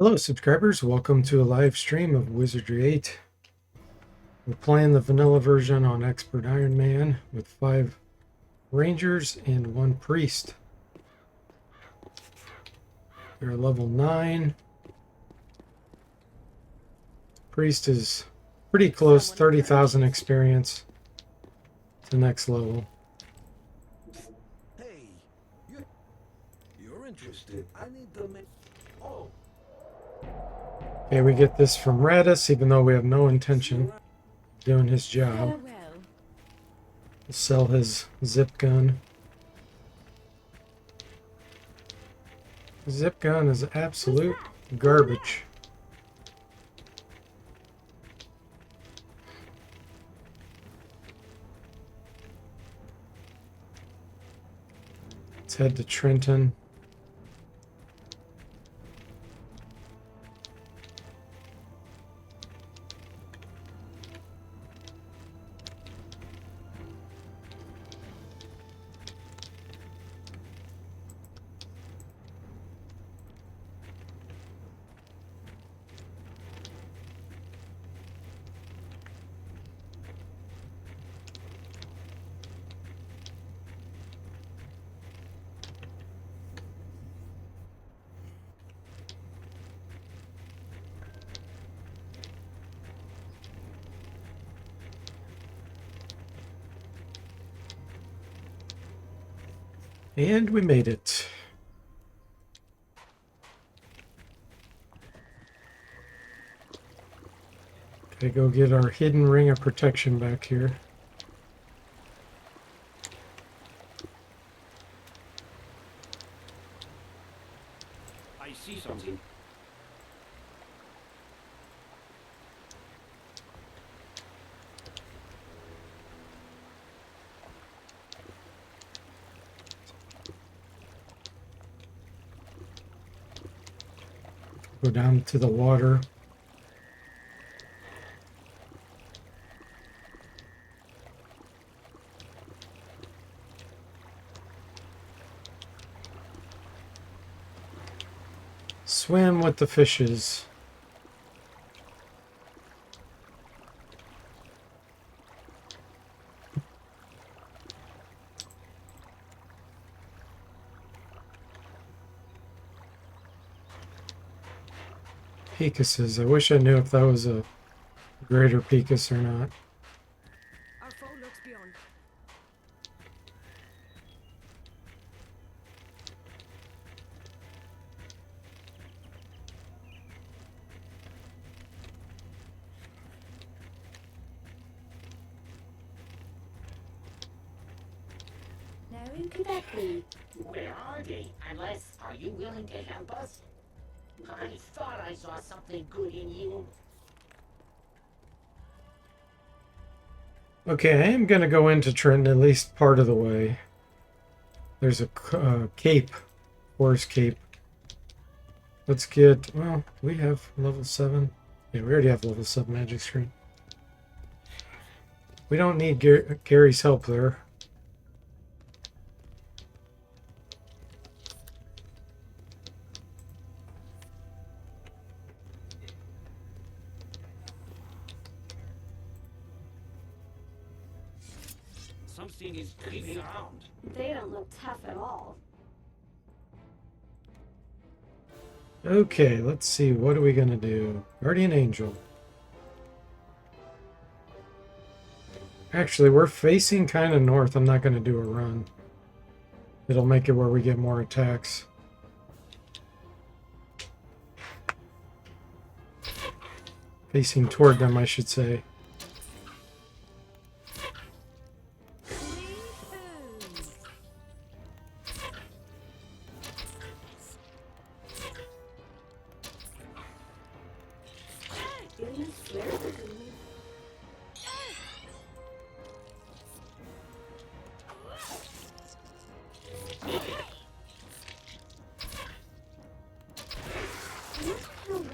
Hello, subscribers. Welcome to a live stream of Wizardry 8. We're playing the vanilla version on Expert Iron Man with 5 Rangers and 1 Priest. They're level 9. Priest is pretty close, 30,000 experience to next level. Hey, you're interested. I need to make. Oh. Okay, we get this from Radis, even though we have no intention of doing his job. We'll sell his zip gun. Zip gun is absolute garbage. Let's head to Trenton. And we made it. Okay, go get our hidden ring of protection back here. I see something. Go down to the water. Swim with the fishes. Pegasus. I wish I knew if that was a greater Picus or not. Our foe looks beyond. Now who could that be? Where are they? Unless, are you willing to help us? I thought I saw something good in you. Okay, I am going to go into Trenton at least part of the way. There's a cape. Forest cape. Let's get, well, we have level 7. Yeah, we already have level 7 magic screen. We don't need Gary's help there. Something is creeping around. They don't look tough at all. Okay, let's see. What are we going to do? Guardian Angel. Actually, we're facing kind of north. I'm not going to do a run. It'll make it where we get more attacks. Facing toward them, I should say.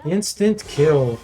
Instant kill.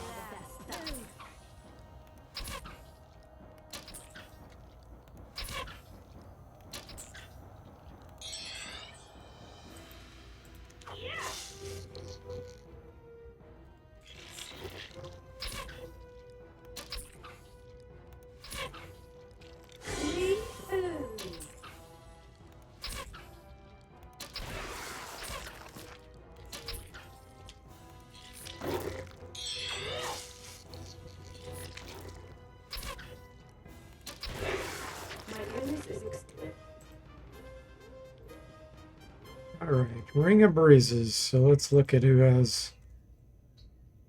Alright, Ring of Breezes. So let's look at who has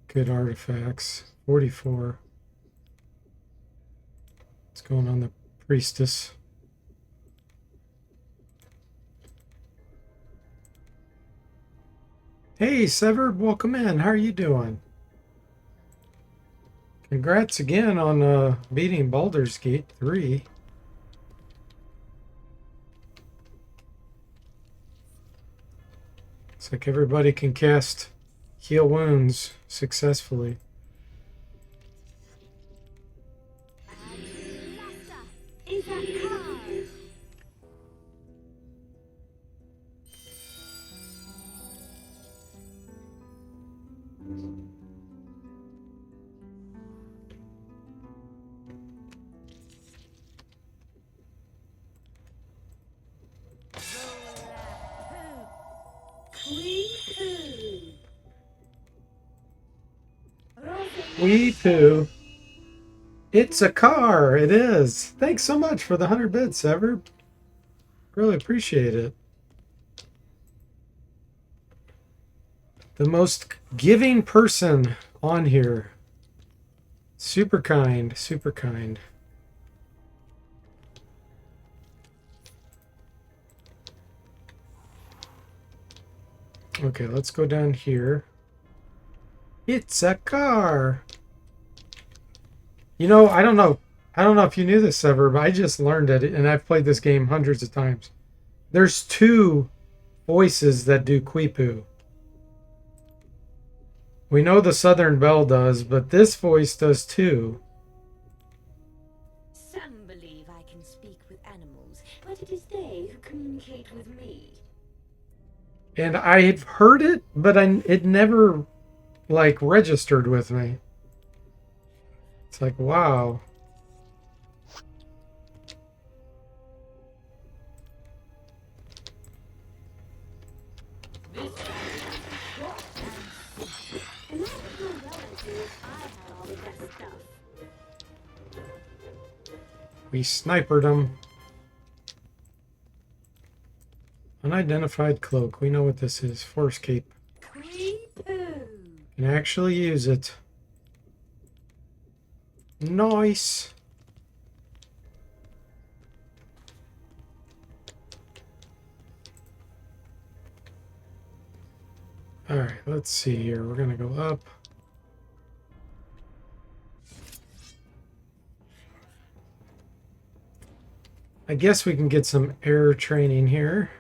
good artifacts. 44. What's going on the Priestess? Hey, Severed, welcome in. How are you doing? Congrats again on beating Baldur's Gate 3. Looks like everybody can cast Heal Wounds successfully. Is that car? Wee poo. It's a car. It is. Thanks so much for the 100 bits, Severed. Really appreciate it. The most giving person on here. Super kind. Super kind. Okay, let's go down here. It's a car. You know, I don't know if you knew this, Sever, but I just learned it, and I've played this game hundreds of times. There's 2 voices that do Quipu. We know the Southern Belle does, but this voice does too. Some believe I can speak with animals, but it is they who communicate with me. And I've heard it, but it never, like, registered with me. It's like, wow. We snipered him. Unidentified cloak. We know what this is. Force cape. Can actually use it. Nice. Alright, let's see here. We're gonna go up. I guess we can get some air training here.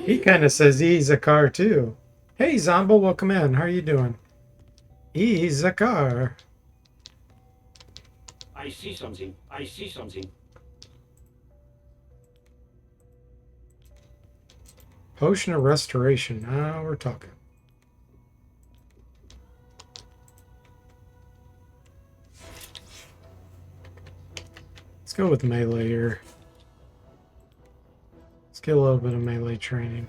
He kind of says he's a car too. Hey Zombo, welcome in. How are you doing? He's a car. I see something. I see something. Potion of Restoration. Now we're talking. Let's go with melee here. Let's get a little bit of melee training.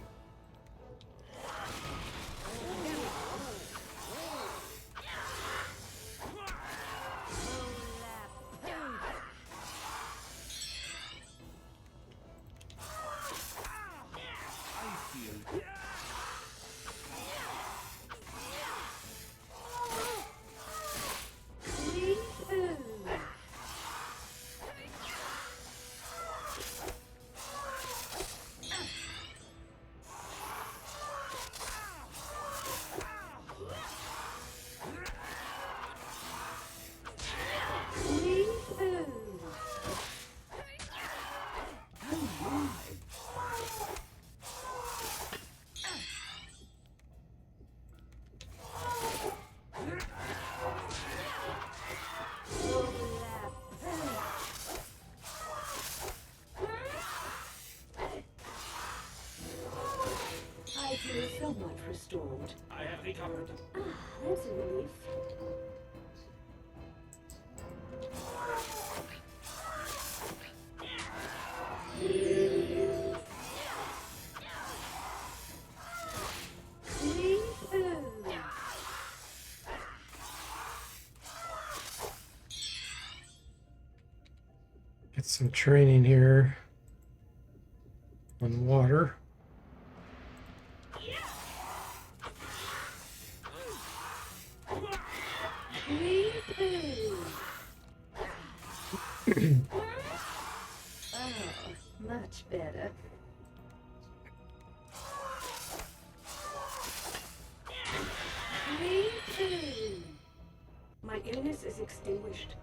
somewhat restored. I have recovered. Ah, that's a relief. Get some training here on water. Oh, much better. My illness is extinguished.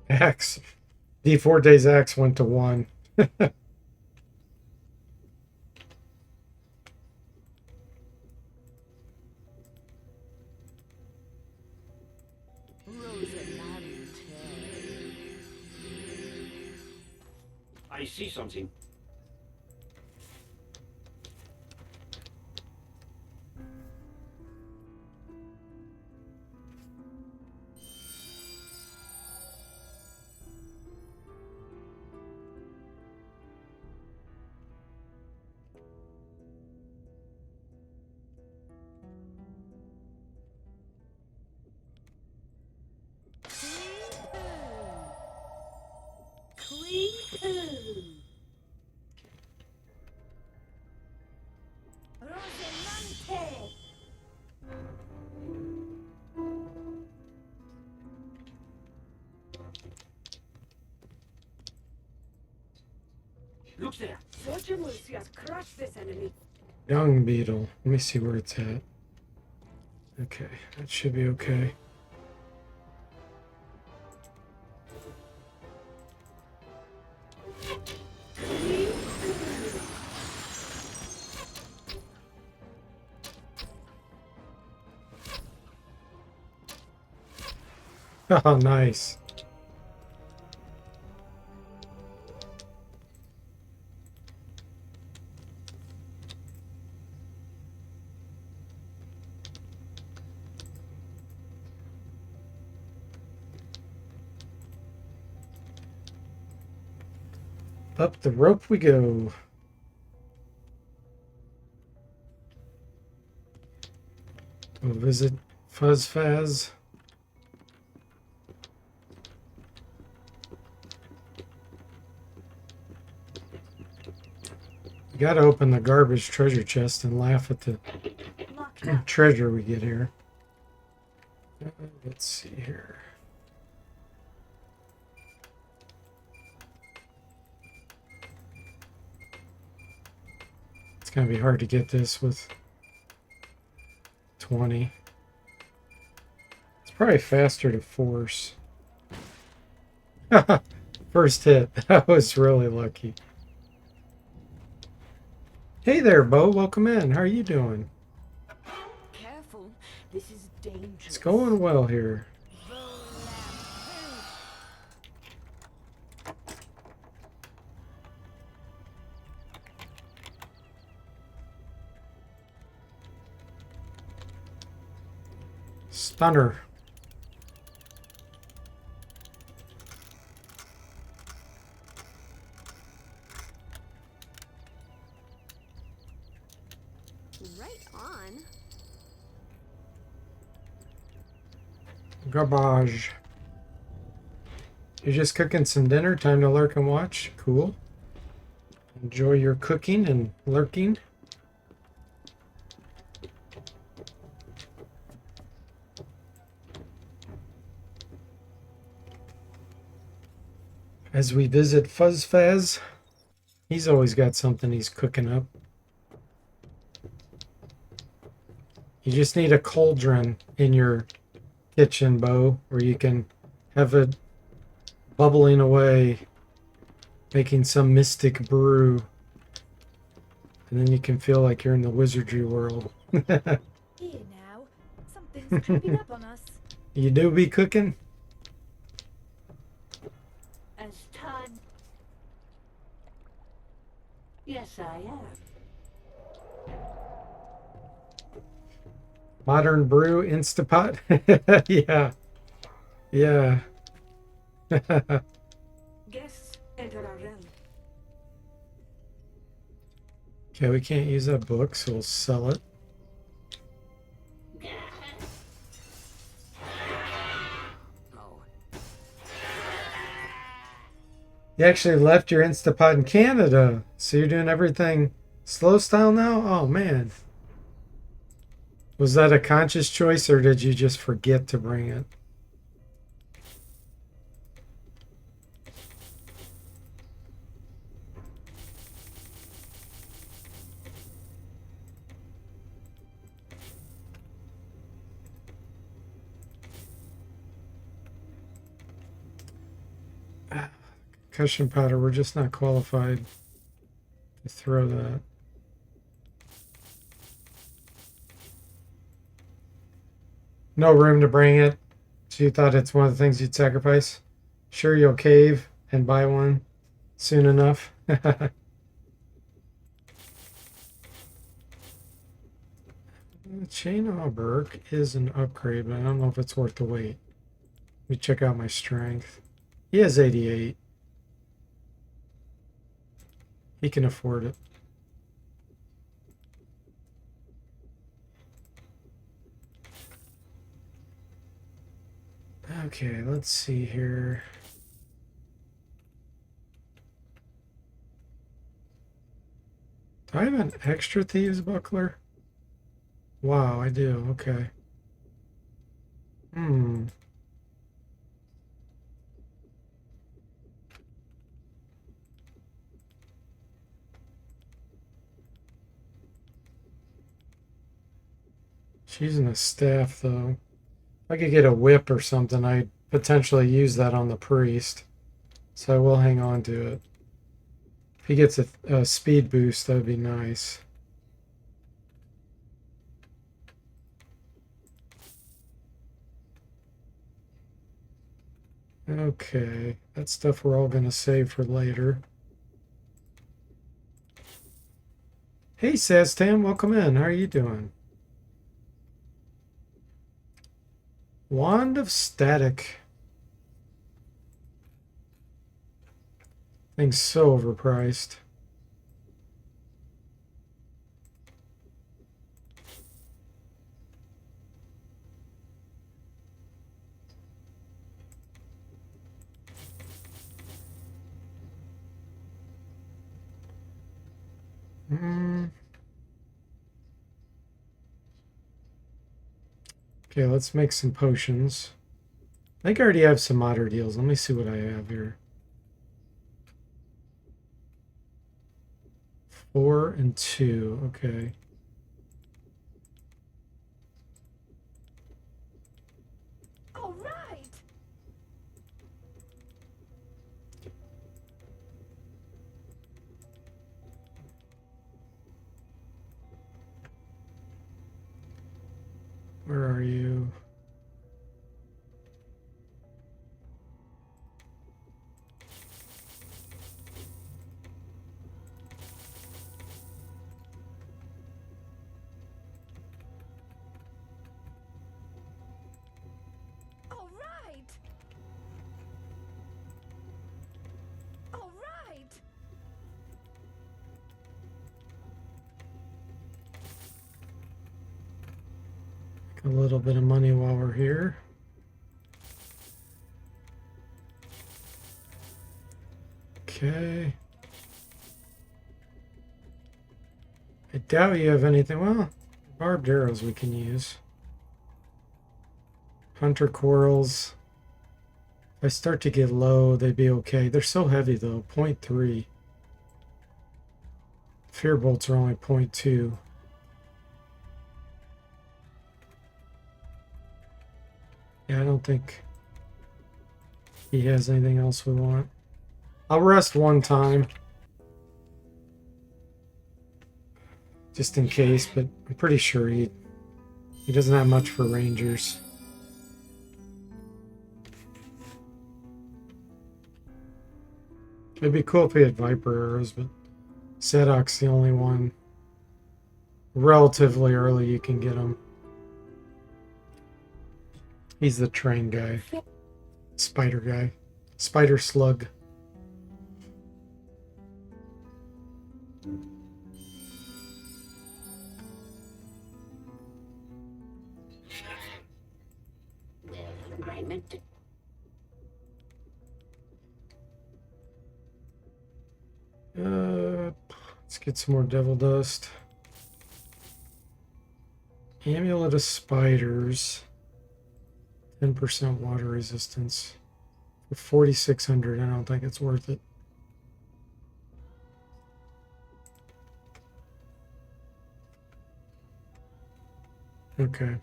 Axe. D4 axe went to 1. I see something. Look there. Sojamus has crushed this enemy. Dung beetle. Let me see where it's at. Okay, that should be okay. Oh, nice. Up the rope we go. We'll visit Fuzz Faz. You gotta open the garbage treasure chest and laugh at the treasure we get here. Let's see here. It's gonna be hard to get this with 20. It's probably faster to force. First hit. That was really lucky. Hey there, Bo. Welcome in. How are you doing? Careful, this is dangerous. It's going well here. Stunner. Right on. Garbage. You're just cooking some dinner? Time to lurk and watch? Cool. Enjoy your cooking and lurking. As we visit Fuzz Faz, he's always got something he's cooking up. You just need a cauldron in your kitchen, Bo, where you can have it bubbling away, making some mystic brew. And then you can feel like you're in the wizardry world. Here now, something's creeping up on us. You do be cooking? As time. Yes, I am. Modern brew Instapot. Yeah. Yeah. Guests enter our realm. Okay, we can't use that book, so we'll sell it. Oh, You actually left your Instapot in Canada, so you're doing everything slow style now? Oh man. Was that a conscious choice or did you just forget to bring it? Cushion powder, we're just not qualified to throw that. No room to bring it. So you thought it's one of the things you'd sacrifice? Sure, you'll cave and buy one soon enough. The chain auberk is an upgrade, but I don't know if it's worth the wait. Let me check out my strength. He has 88. He can afford it. Okay, let's see here. Do I have an extra thieves buckler? Wow, I do. Okay. She's in a staff, though. If I could get a whip or something, I'd potentially use that on the priest. So I will hang on to it. If he gets a speed boost, that'd be nice. Okay, that stuff we're all going to save for later. Hey, Saztam, welcome in. How are you doing? Wand of Static. Thing's so overpriced. Okay, let's make some potions. I think I already have some otter deals. Let me see what I have here. 4 and 2. Okay. All right. Where are you? All right. All right. A little bit of money while we're here. Okay. I doubt you have anything. Well, barbed arrows we can use. Hunter corals. If I start to get low, they'd be okay. They're so heavy though. 0.3. Fear bolts are only 0.2. Yeah, I don't think he has anything else we want. I'll rest one time. Just in case, but I'm pretty sure he doesn't have much for rangers. It'd be cool if he had Viper arrows, but Sadok's the only one relatively early you can get them. He's the train guy. Spider guy. Spider slug. Well, I meant to. Let's get some more devil dust. Amulet of spiders. 10% water resistance. For 4,600, I don't think it's worth it. Okay.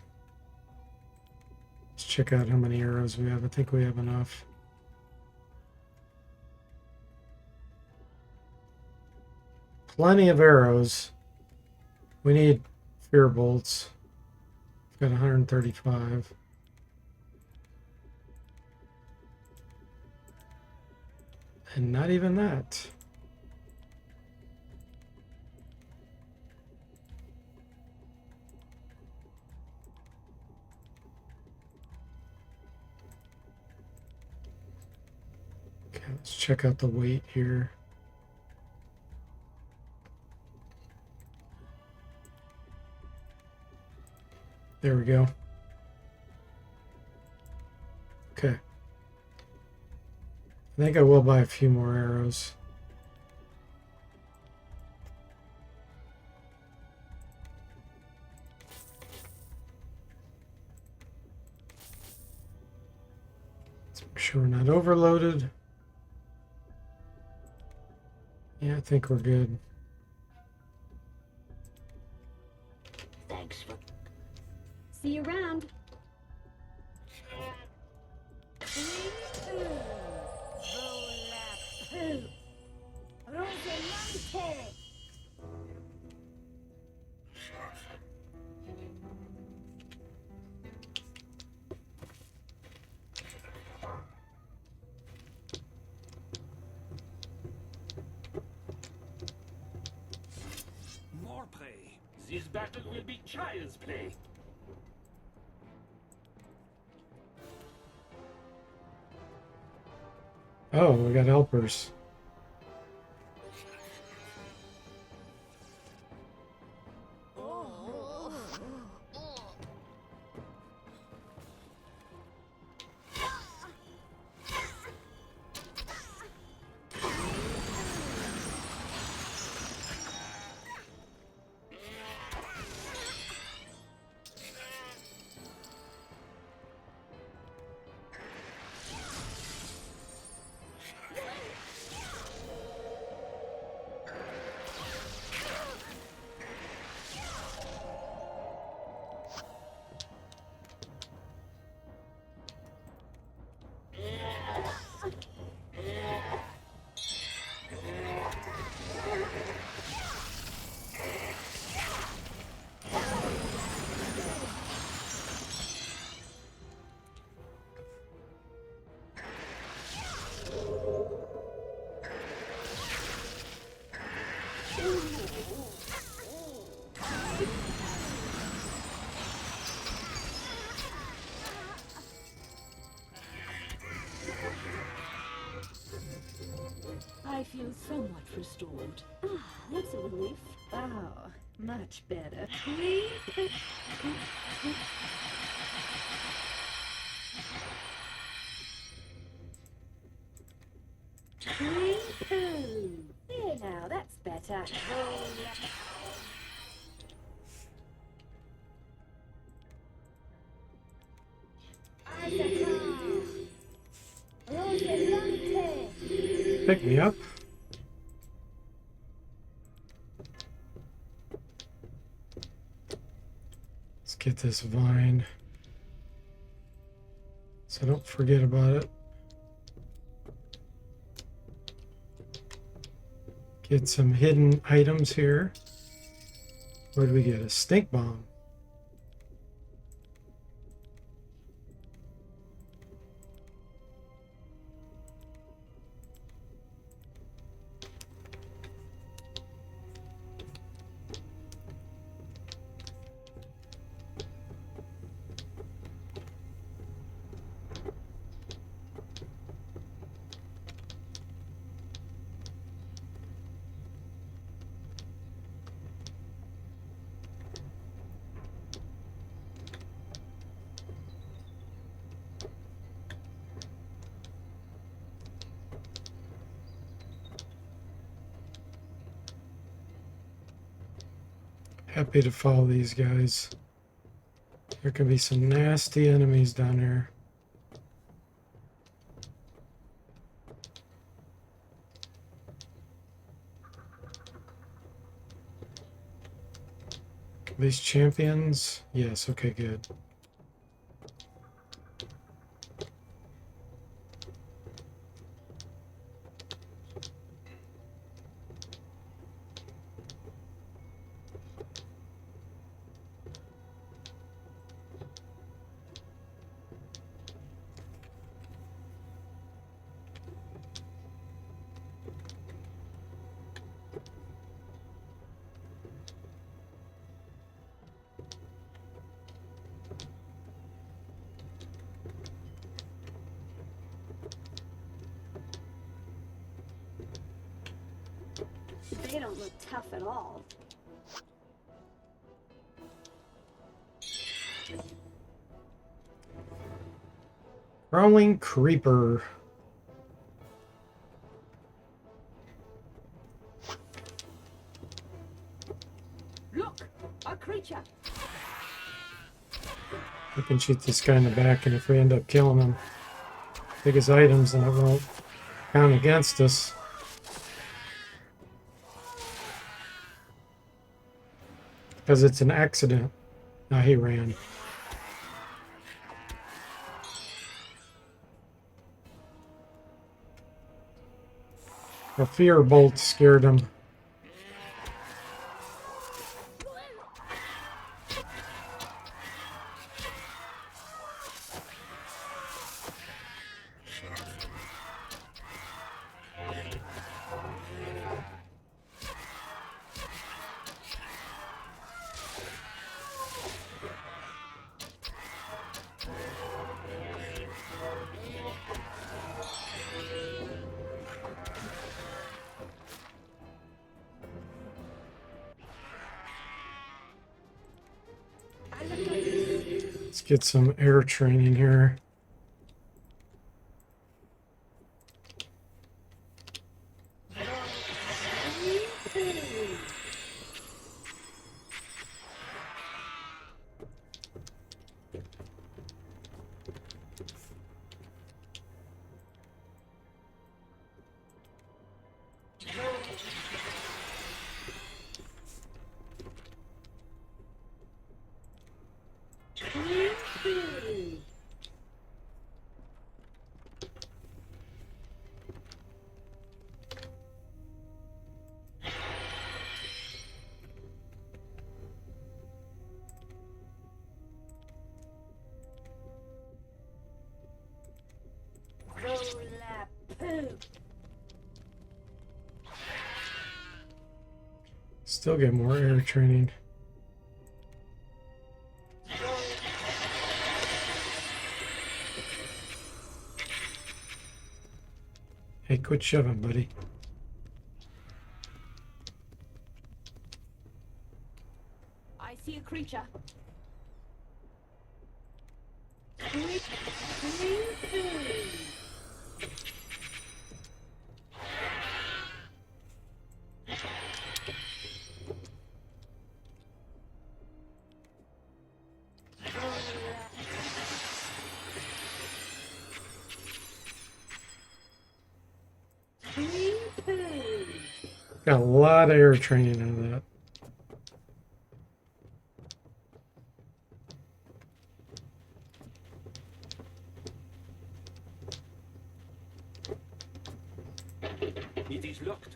Let's check out how many arrows we have. I think we have enough. Plenty of arrows. We need fear bolts. We've got 135. And not even that. Okay, let's check out the weight here. There we go. Okay. I think I will buy a few more arrows. Let's make sure we're not overloaded. Yeah, I think we're good. Thanks for. See you around. More prey. This battle will be child's play. Oh, we got helpers. I feel somewhat restored. That's a relief. Oh, much better. Here now, that's better. Pick me up. Let's get this vine. So don't forget about it. Get some hidden items here. What did we get? A stink bomb. happy to follow these guys. There can be some nasty enemies down here. These champions? Yes, okay, good. They don't look tough at all. Crawling creeper. Look, a creature. We can shoot this guy in the back, and if we end up killing him, take his items, and it won't count against us. Because it's an accident. Now he ran. A fear bolt scared him. Let's get some air training here. Still get more air training. Hey, quit shoving, buddy. I see a creature. Got a lot of air training out of that. It is locked.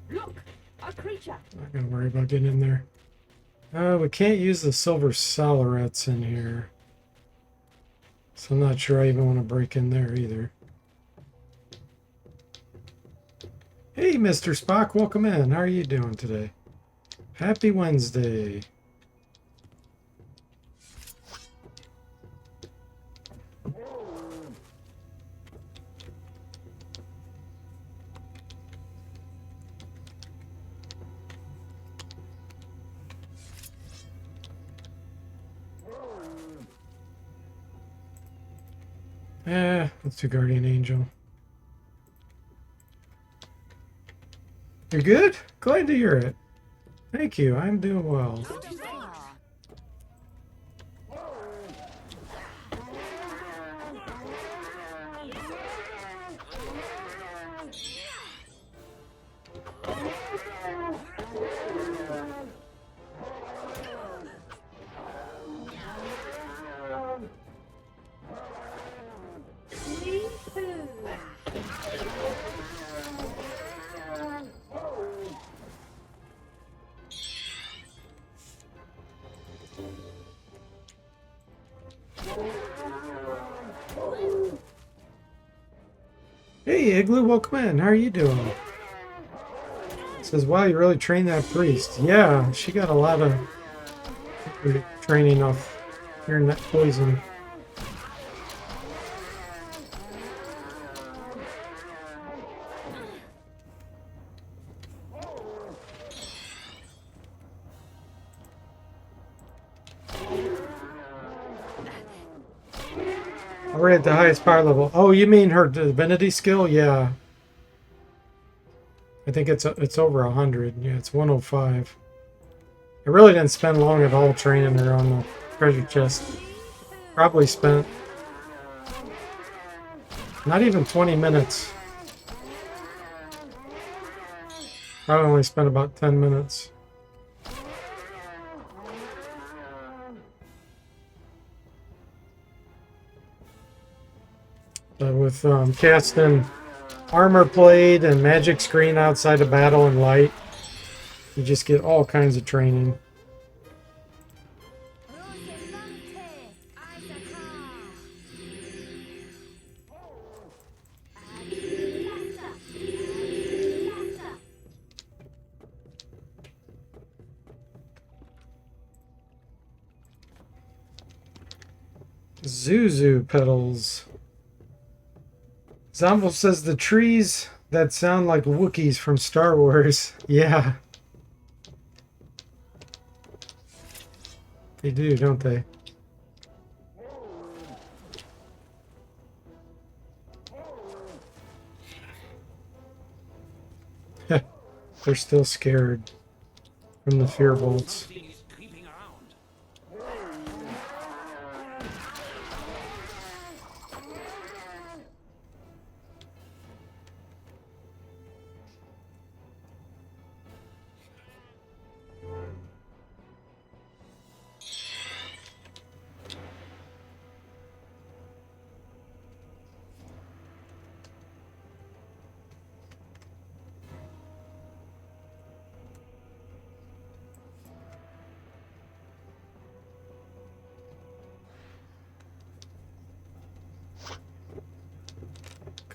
Look, a creature. Not gonna worry about getting in there. We can't use the silver solarets in here. So I'm not sure I even want to break in there either. Hey, Mr. Spock, welcome in. How are you doing today? Happy Wednesday. Let's do Guardian Angel. You're good? Glad to hear it. Thank you. I'm doing well. Hey, Igloo, welcome in. How are you doing? Says, wow, you really trained that priest. Yeah, she got a lot of training off hearing that poison. Already at the highest power level. Oh, you mean her divinity skill? Yeah. I think it's over 100. Yeah, it's 105. I really didn't spend long at all training her on the treasure chest. Probably spent not even 20 minutes. Probably only spent about 10 minutes. With casting armor plate and magic screen outside of battle and light, you just get all kinds of training. Zuzu petals. Zombel says the trees that sound like Wookiees from Star Wars. Yeah. They do, don't they? They're still scared from the fear bolts.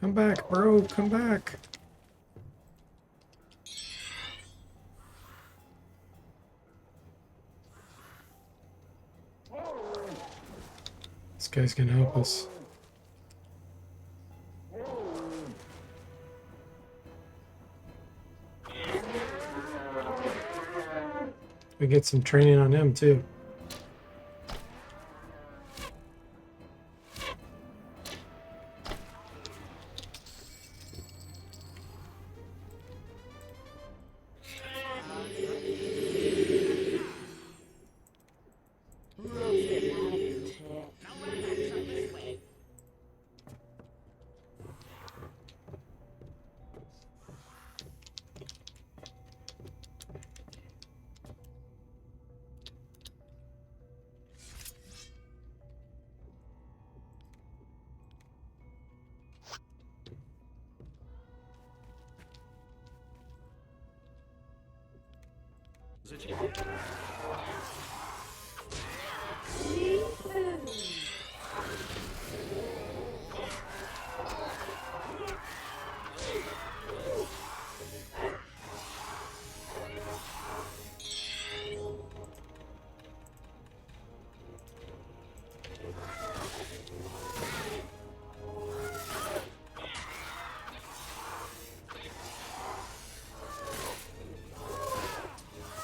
Come back, bro. Come back. This guy's gonna help us. We get some training on him too.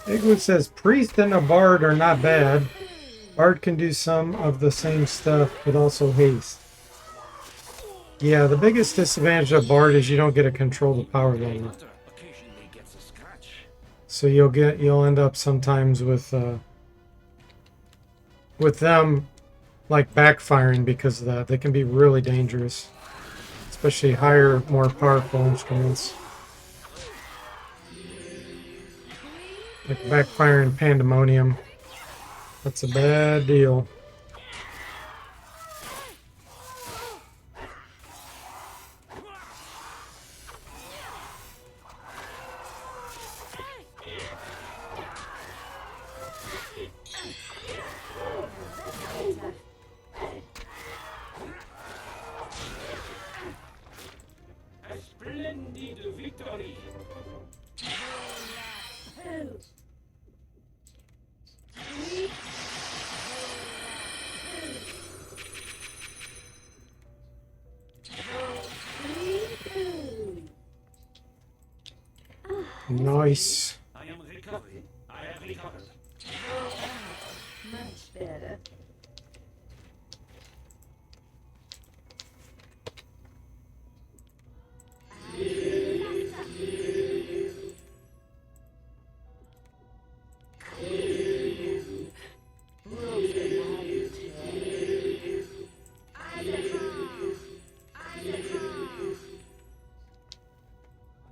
Egwood says, priest and a bard are not bad. Bard can do some of the same stuff, but also haste. Yeah, the biggest disadvantage of Bard is you don't get to control the power level. Hunter occasionally gets a scratch. So you'll end up sometimes with them like backfiring because of that. They can be really dangerous, especially higher, more powerful instruments. Like backfiring Pandemonium. That's a bad deal. A splendid victory. Nice. I am recovering. I have recovered. Much better.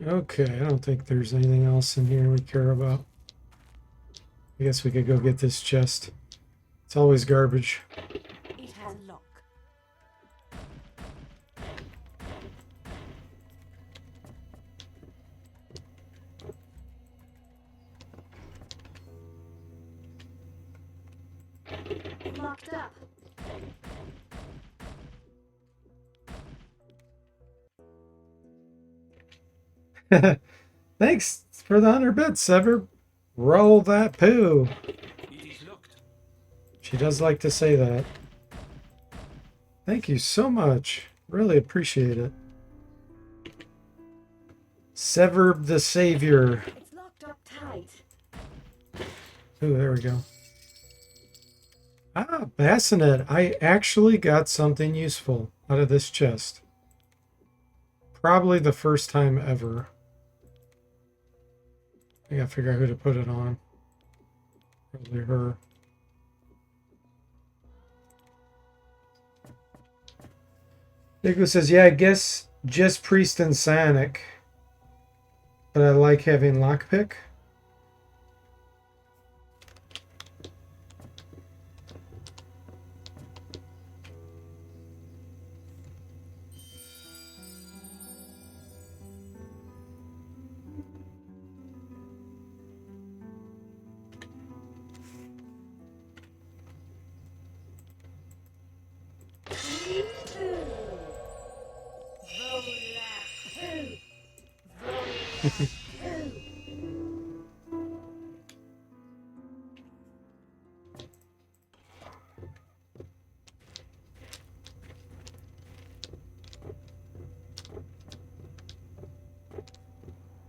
Okay, I don't think there's anything else in here we care about. I guess we could go get this chest. It's always garbage. It has a lock. Locked up. Thanks for the 100 bits, Sever. Roll that poo. It is locked. She does like to say that. Thank you so much. Really appreciate it. Severb the Savior. It's locked up tight. Ooh, there we go. Ah, Bassinet. I actually got something useful out of this chest. Probably the first time ever. I gotta figure out who to put it on. Probably her. Nico says, yeah, I guess just Priest and Sanic. But I like having Lockpick.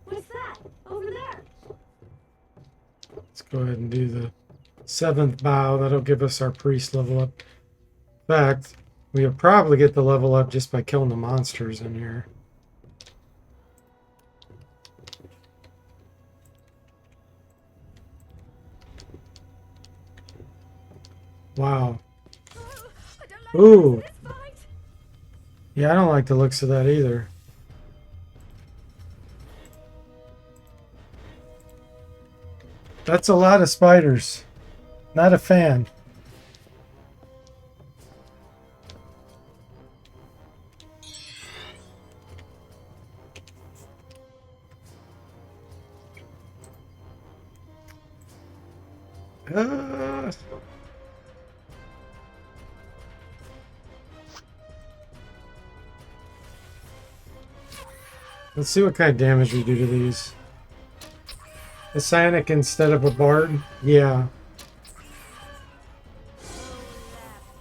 What's that? Over there. Let's go ahead and do the 7th bow. That'll give us our priest level up. In fact, we'll probably get the level up just by killing the monsters in here. I don't like Ooh. This fight. Yeah, I don't like the looks of that either. That's a lot of spiders. Not a fan. Let's see what kind of damage we do to these. A Sanic instead of a Bard? Yeah.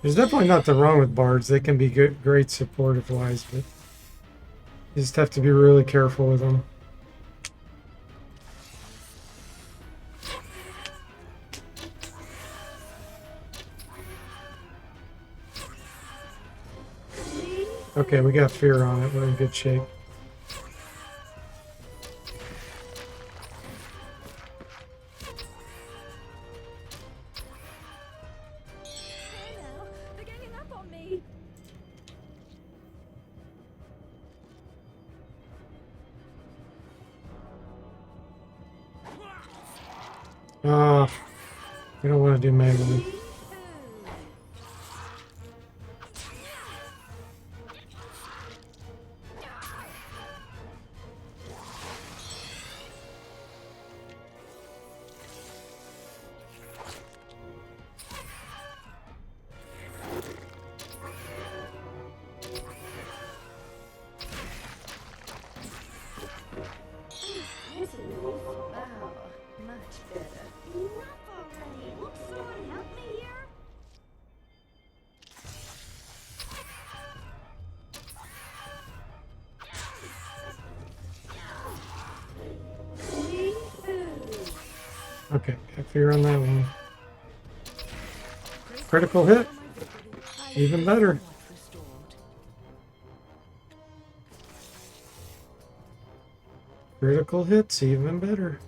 There's definitely nothing wrong with Bards. They can be good, great supportive-wise, but you just have to be really careful with them. Okay, we got fear on it. We're in good shape. Hey now, they're ganging up on me. Ah, we don't want to do melee. Wow, much better. Enough already. Won't someone help me here? Okay, got fear on that one. Critical hit. Even better. Somewhat restored. Critical hits, even better.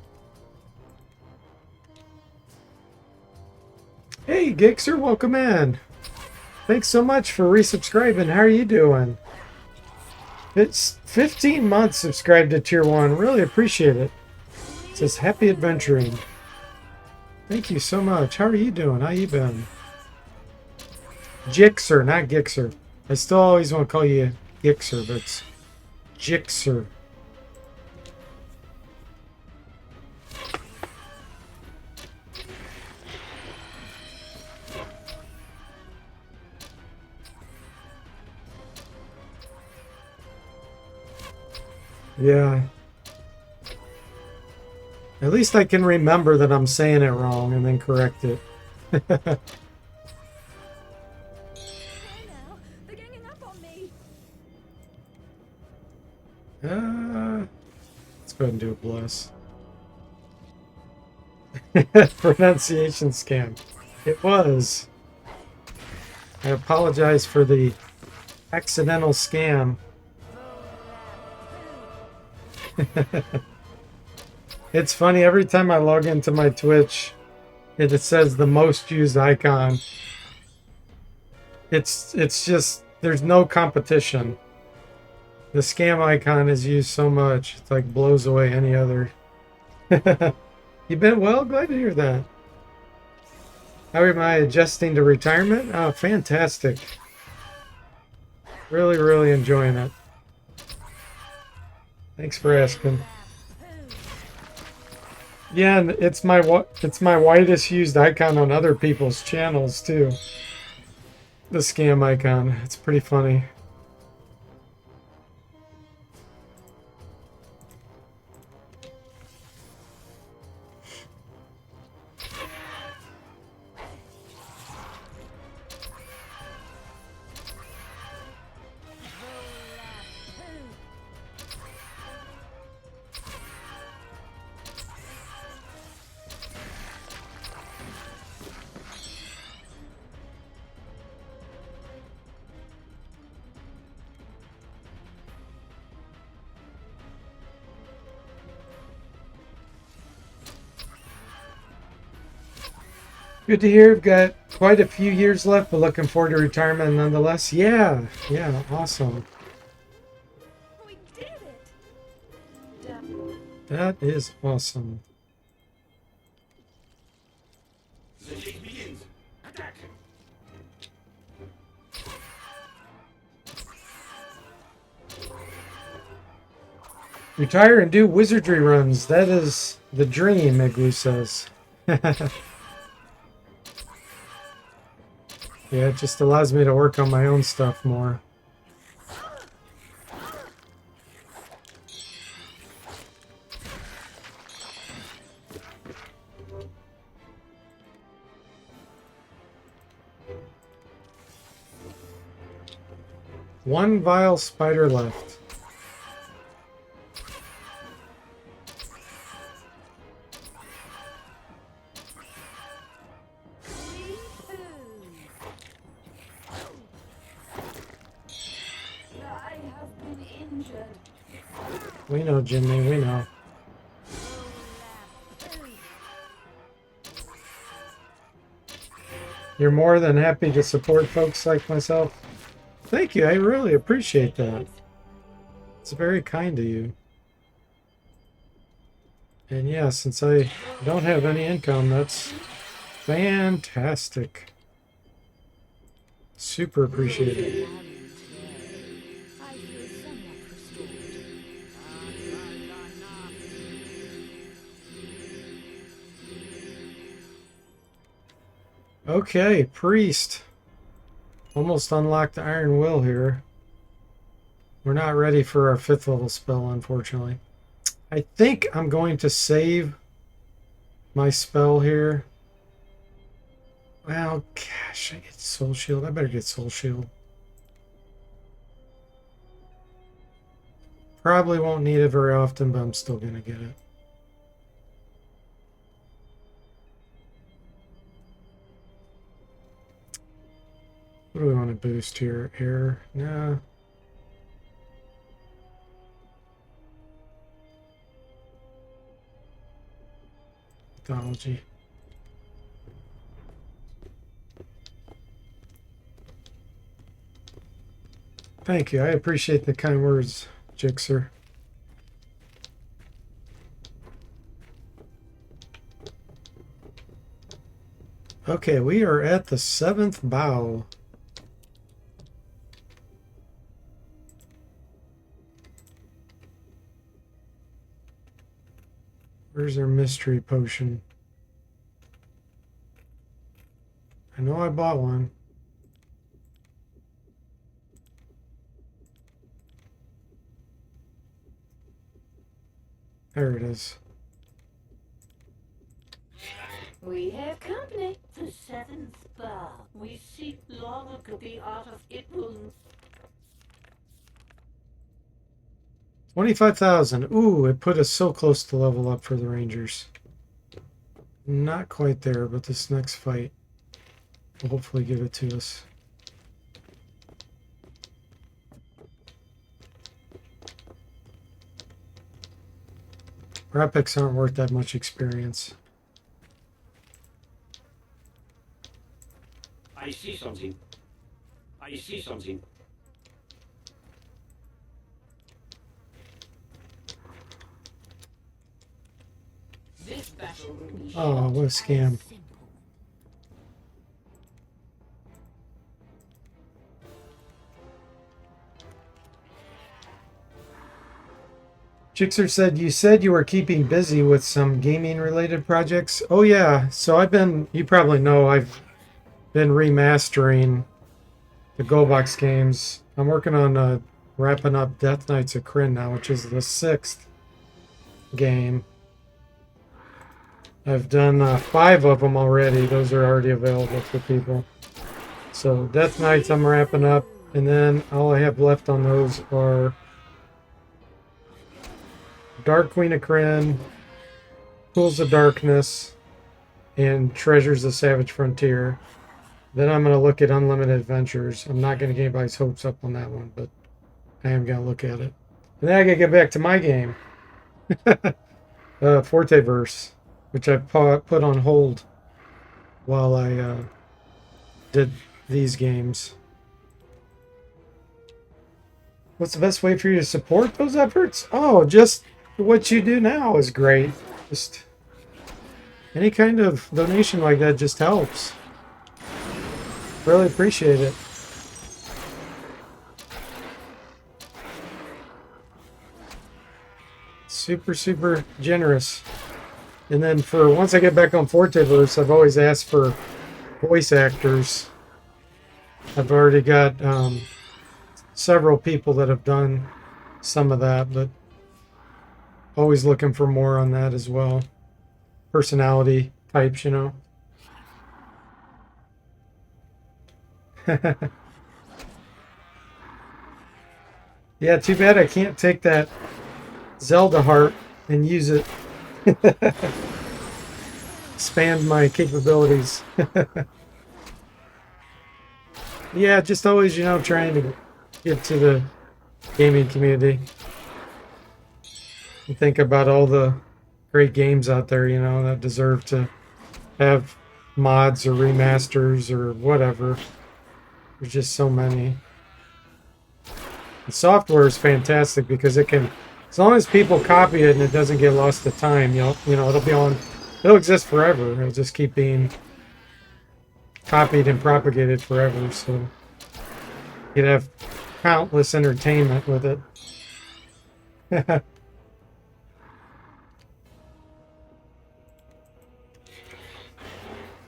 Hey, Gixer, welcome in. Thanks so much for resubscribing. How are you doing? It's 15 months subscribed to Tier 1. Really appreciate it. It says happy adventuring. Thank you so much. How are you doing? How you been? Jixer, not Gixer. I still always want to call you Gixer, but it's Jixer. Yeah. At least I can remember that I'm saying it wrong and then correct it. Hey now, they're ganging up on me. Let's go ahead and do a bless. Pronunciation scam. It was. I apologize for the accidental scam. It's funny, every time I log into my Twitch, it says the most used icon. It's just, there's no competition. The scam icon is used so much, it's like blows away any other. You been well? Glad to hear that. How am I adjusting to retirement? Oh, fantastic. Really, really enjoying it. Thanks for asking. Yeah, and it's my widest used icon on other people's channels too. The scam icon. It's pretty funny. Good to hear. We've got quite a few years left, but looking forward to retirement nonetheless. Yeah, awesome. We did it. That is awesome. The game begins. Attack! Retire and do wizardry runs. That is the dream, Igloo says. Yeah, it just allows me to work on my own stuff more. One vile spider left. We know, Jimmy, we know. You're more than happy to support folks like myself. Thank you, I really appreciate that. It's very kind of you. And yeah, since I don't have any income, that's fantastic. Super appreciated. I feel somewhat restored. Okay, priest. Almost unlocked the iron will here. We're not ready for our 5th level spell, unfortunately. I think I'm going to save my spell here. Well, gosh, I get soul shield. I better get soul shield. Probably won't need it very often, but I'm still gonna get it. What do we want to boost here? Air? No. Mythology. Thank you. I appreciate the kind words, Jixer. Okay, we are at the 7th bow. Where's our mystery potion? I know I bought one. There it is. We have company. The 7th bar. We seek longer to be out of it will. 25,000. Ooh, it put us so close to level up for the Rangers. Not quite there, but this next fight will hopefully give it to us. Our epics aren't worth that much experience. I see something. I see something. This battle will be Oh, what a scam. simple. Jixer said you were keeping busy with some gaming related projects. Oh yeah, so you probably know I've been remastering the GoBox games. I'm working on wrapping up Death Knights of Krynn now, which is the 6th game. I've done 5 of them already. Those are already available for people. So Death Knights I'm wrapping up, and then all I have left on those are Dark Queen of Krynn, Pools of Darkness, and Treasures of Savage Frontier. Then I'm going to look at Unlimited Adventures. I'm not going to get anybody's hopes up on that one, but I am going to look at it. And then I got to get back to my game. Forteverse, which I put on hold while I did these games. What's the best way for you to support those efforts? Oh, just what you do now is great. Just any kind of donation like that just helps. Really appreciate it. Super, super generous. And then once I get back on Forteverse, I've always asked for voice actors. I've already got several people that have done some of that, but always looking for more on that as well. Personality types, you know. Yeah, too bad I can't take that Zelda heart and use it. Expand my capabilities. Yeah, just always, trying to get to the gaming community. You think about all the great games out there, you know, that deserve to have mods or remasters or whatever. There's just so many. The software is fantastic because it can, as long as people copy it and it doesn't get lost to time, it'll be on, it'll exist forever. It'll just keep being copied and propagated forever. So you'd have countless entertainment with it.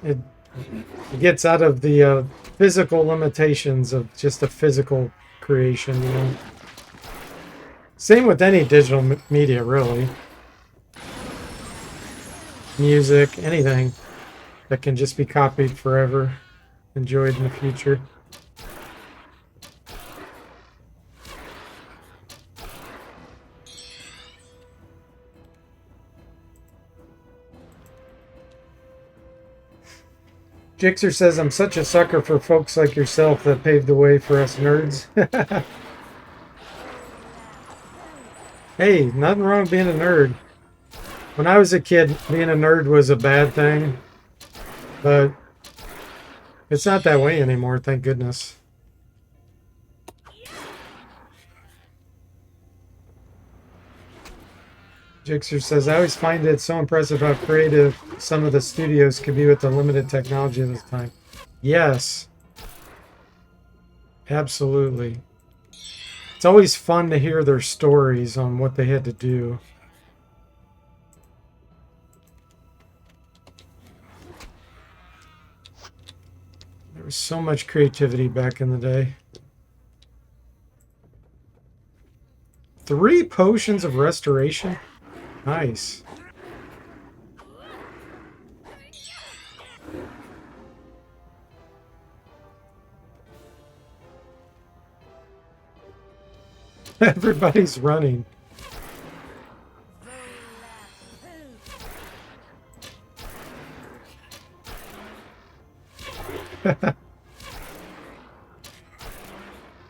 it, it gets out of the physical limitations of just a physical creation, you know. Same with any digital media, really. Music, anything that can just be copied forever, enjoyed in the future. Jixer says, I'm such a sucker for folks like yourself that paved the way for us nerds. Hey, nothing wrong with being a nerd. When I was a kid, being a nerd was a bad thing. But it's not that way anymore, thank goodness. Jixer says, I always find it so impressive how creative some of the studios can be with the limited technology of this time. Yes. Absolutely. It's always fun to hear their stories on what they had to do. There was so much creativity back in the day. 3 potions of restoration? Nice. Everybody's running.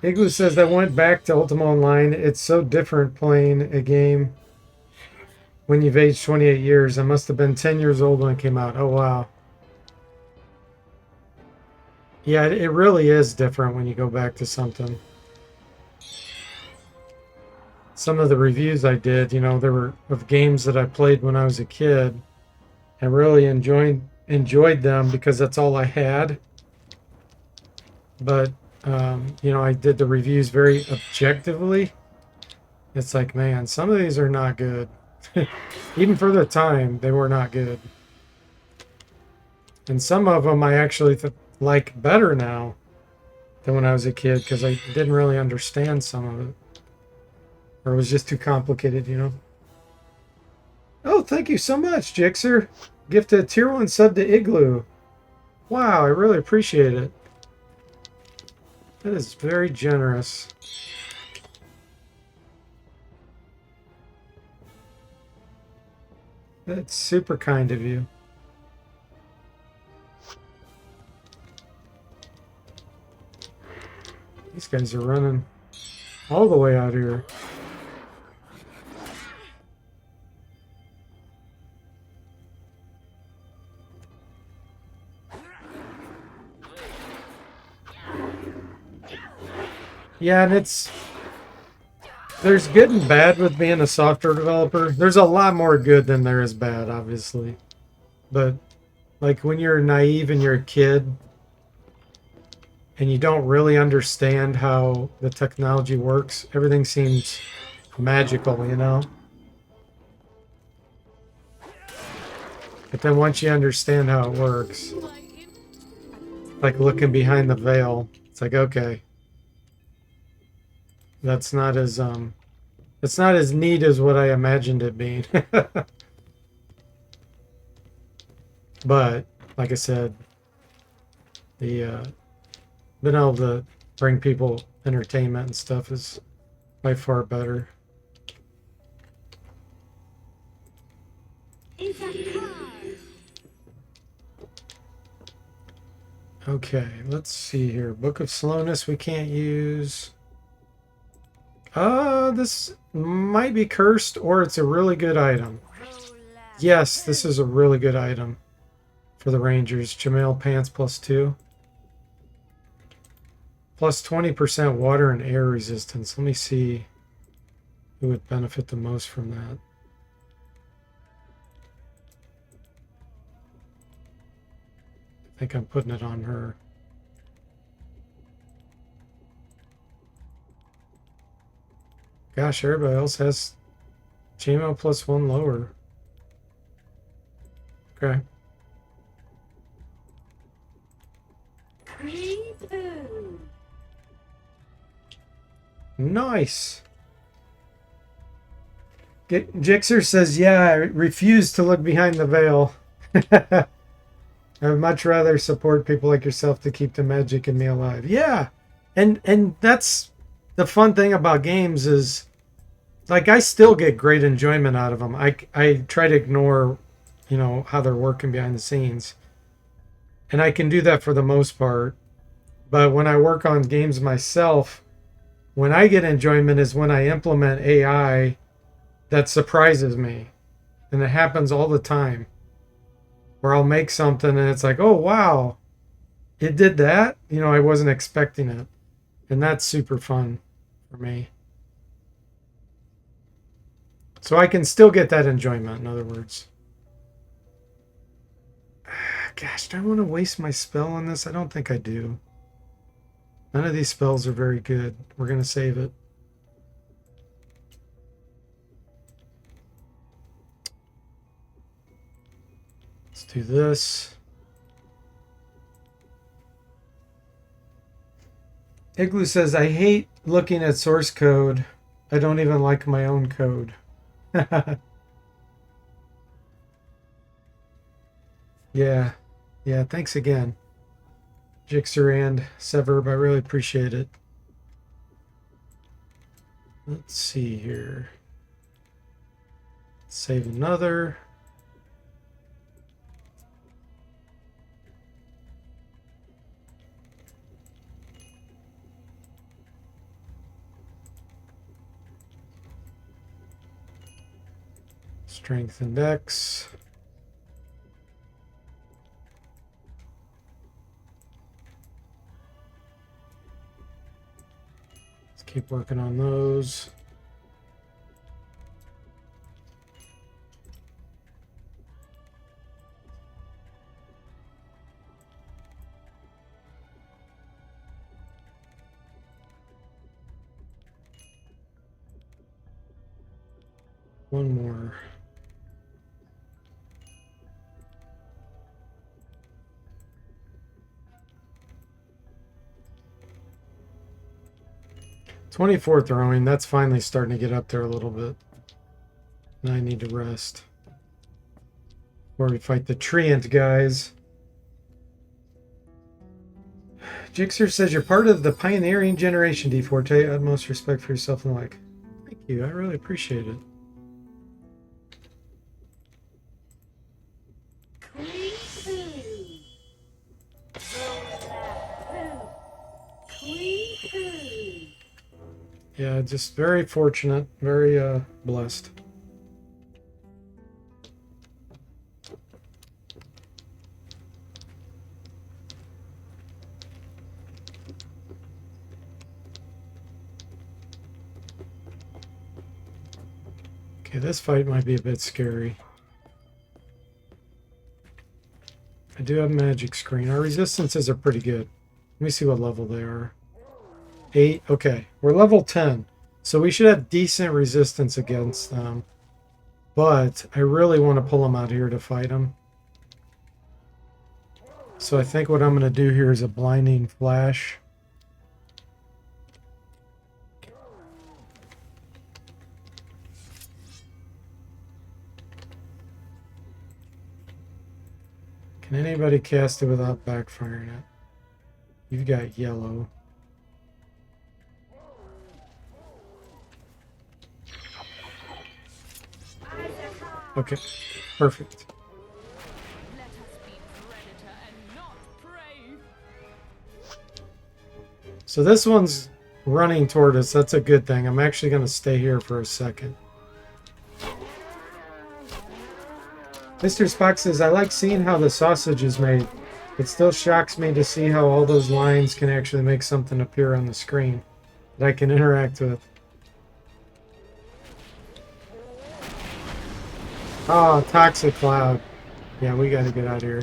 Igloo says, I went back to Ultima Online. It's so different playing a game when you've aged 28 years. I must have been 10 years old when it came out. Oh, wow. Yeah, it really is different when you go back to something. Some of the reviews I did, you know, there were of games that I played when I was a kid. I really enjoyed them because that's all I had. But, you know, I did the reviews very objectively. It's like, man, some of these are not good. Even for the time, they were not good. And some of them I actually like better now than when I was a kid because I didn't really understand some of it. Or it was just too complicated, you know? Oh, thank you so much, Jixer. Gifted a tier 1 sub to Igloo. Wow, I really appreciate it. That is very generous. That's super kind of you. These guys are running all the way out here. Yeah, and there's good and bad with being a software developer. There's a lot more good than there is bad, obviously. But like when you're naive and you're a kid and you don't really understand how the technology works, everything seems magical, you know? But then once you understand how it works, like looking behind the veil, it's like, okay, that's not as it's not as neat as what I imagined it being. But like I said, the being able to bring people entertainment and stuff is by far better. It's a car. Okay, let's see here. Book of Slowness we can't use. This might be cursed or it's a really good item. Yes, this is a really good item for the Rangers. Jamel Pants +2. Plus 20% water and air resistance. Let me see who would benefit the most from that. I think I'm putting it on her. Gosh, everybody else has JMO +1 lower. Okay. Nice. Jixer says, yeah, I refuse to look behind the veil. I would much rather support people like yourself to keep the magic in me alive. Yeah. And that's the fun thing about games is, like, I still get great enjoyment out of them. I try to ignore, you know, how they're working behind the scenes. And I can do that for the most part. But when I work on games myself, when I get enjoyment is when I implement AI that surprises me. And it happens all the time. Where I'll make something and it's like, oh, wow, it did that? You know, I wasn't expecting it. And that's super fun for me. So I can still get that enjoyment, in other words. Gosh, do I want to waste my spell on this? I don't think I do. None of these spells are very good. We're going to save it. Let's do this. Igloo says, I hate looking at source code. I don't even like my own code. Yeah. Yeah, thanks again. Jixer and Severb, I really appreciate it. Let's see here. Save another. Strength index. Let's keep working on those. One more. "24 throwing, that's finally starting to get up there a little bit. And I need to rest. Before we fight the treant guys. Jixer says, you're part of the pioneering generation, D4T. Utmost respect for yourself and the like. Thank you, I really appreciate it. Yeah, just very fortunate, very blessed. Okay, this fight might be a bit scary. I do have magic screen. Our resistances are pretty good. Let me see what level they are. 8. Okay, we're level 10. So we should have decent resistance against them. But I really want to pull them out here to fight them. So I think what I'm going to do here is a blinding flash. Can anybody cast it without backfiring it? You've got yellow. Okay, perfect. Let us be predator and not prey. So this one's running toward us. That's a good thing. I'm actually going to stay here for a second. Mr. Spock says, I like seeing how the sausage is made. It still shocks me to see how all those lines can actually make something appear on the screen that I can interact with. Oh, toxic cloud. Yeah, we got to get out of here.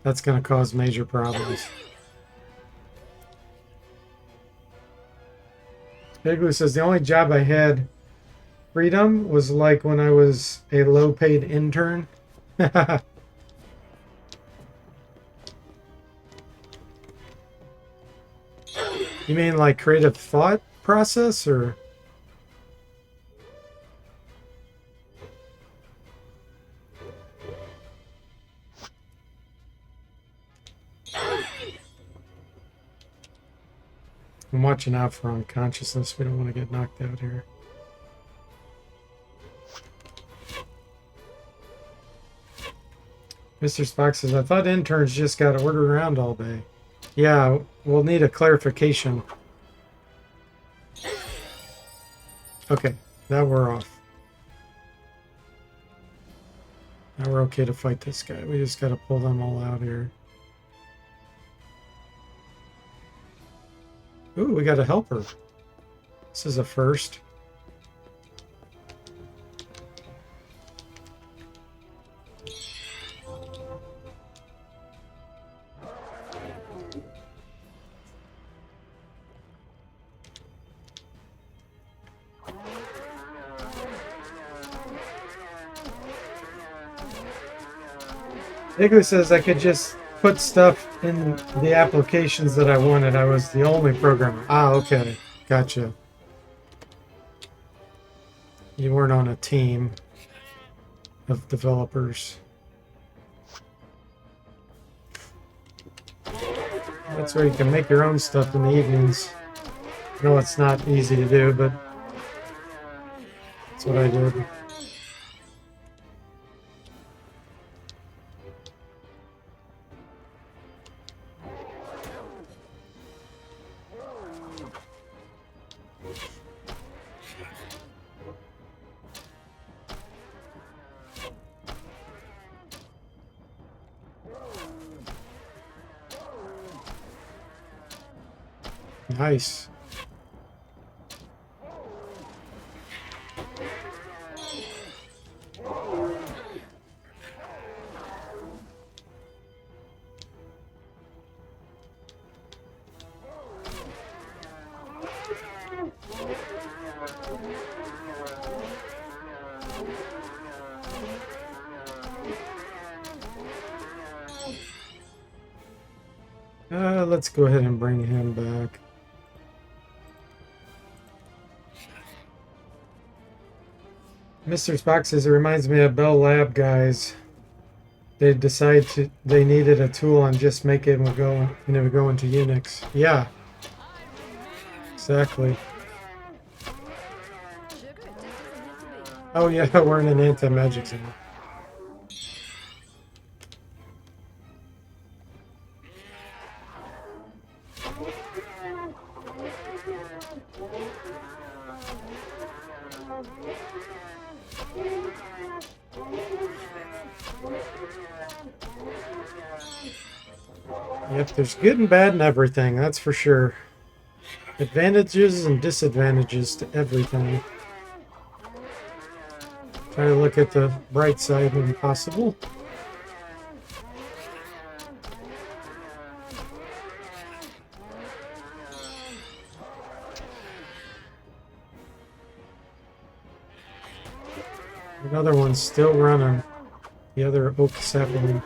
That's going to cause major problems. Igloo says, the only job I had freedom was like when I was a low-paid intern. You mean like creative thought process, or? I'm watching out for unconsciousness. We don't want to get knocked out here. Mr. Spock says, I thought interns just got ordered around all day. Yeah, we'll need a clarification. Okay, now we're off. Now we're okay to fight this guy. We just got to pull them all out here. Ooh, we got a helper. This is a first. Igloo says I could just put stuff in the applications that I wanted. I was the only programmer. Ah, okay. Gotcha. You weren't on a team of developers. That's where you can make your own stuff in the evenings. I know it's not easy to do, but that's what I did. Nice. Let's go ahead and bring him back. Mr. Spock says it reminds me of Bell Lab guys. They they needed a tool and just make it would go and it would go into Unix. Yeah. Exactly. Oh yeah, we're in an anti-magic zone. Yep, there's good and bad in everything, that's for sure. Advantages and disadvantages to everything. Try to look at the bright side when possible. Another one's still running. The other oak sapling.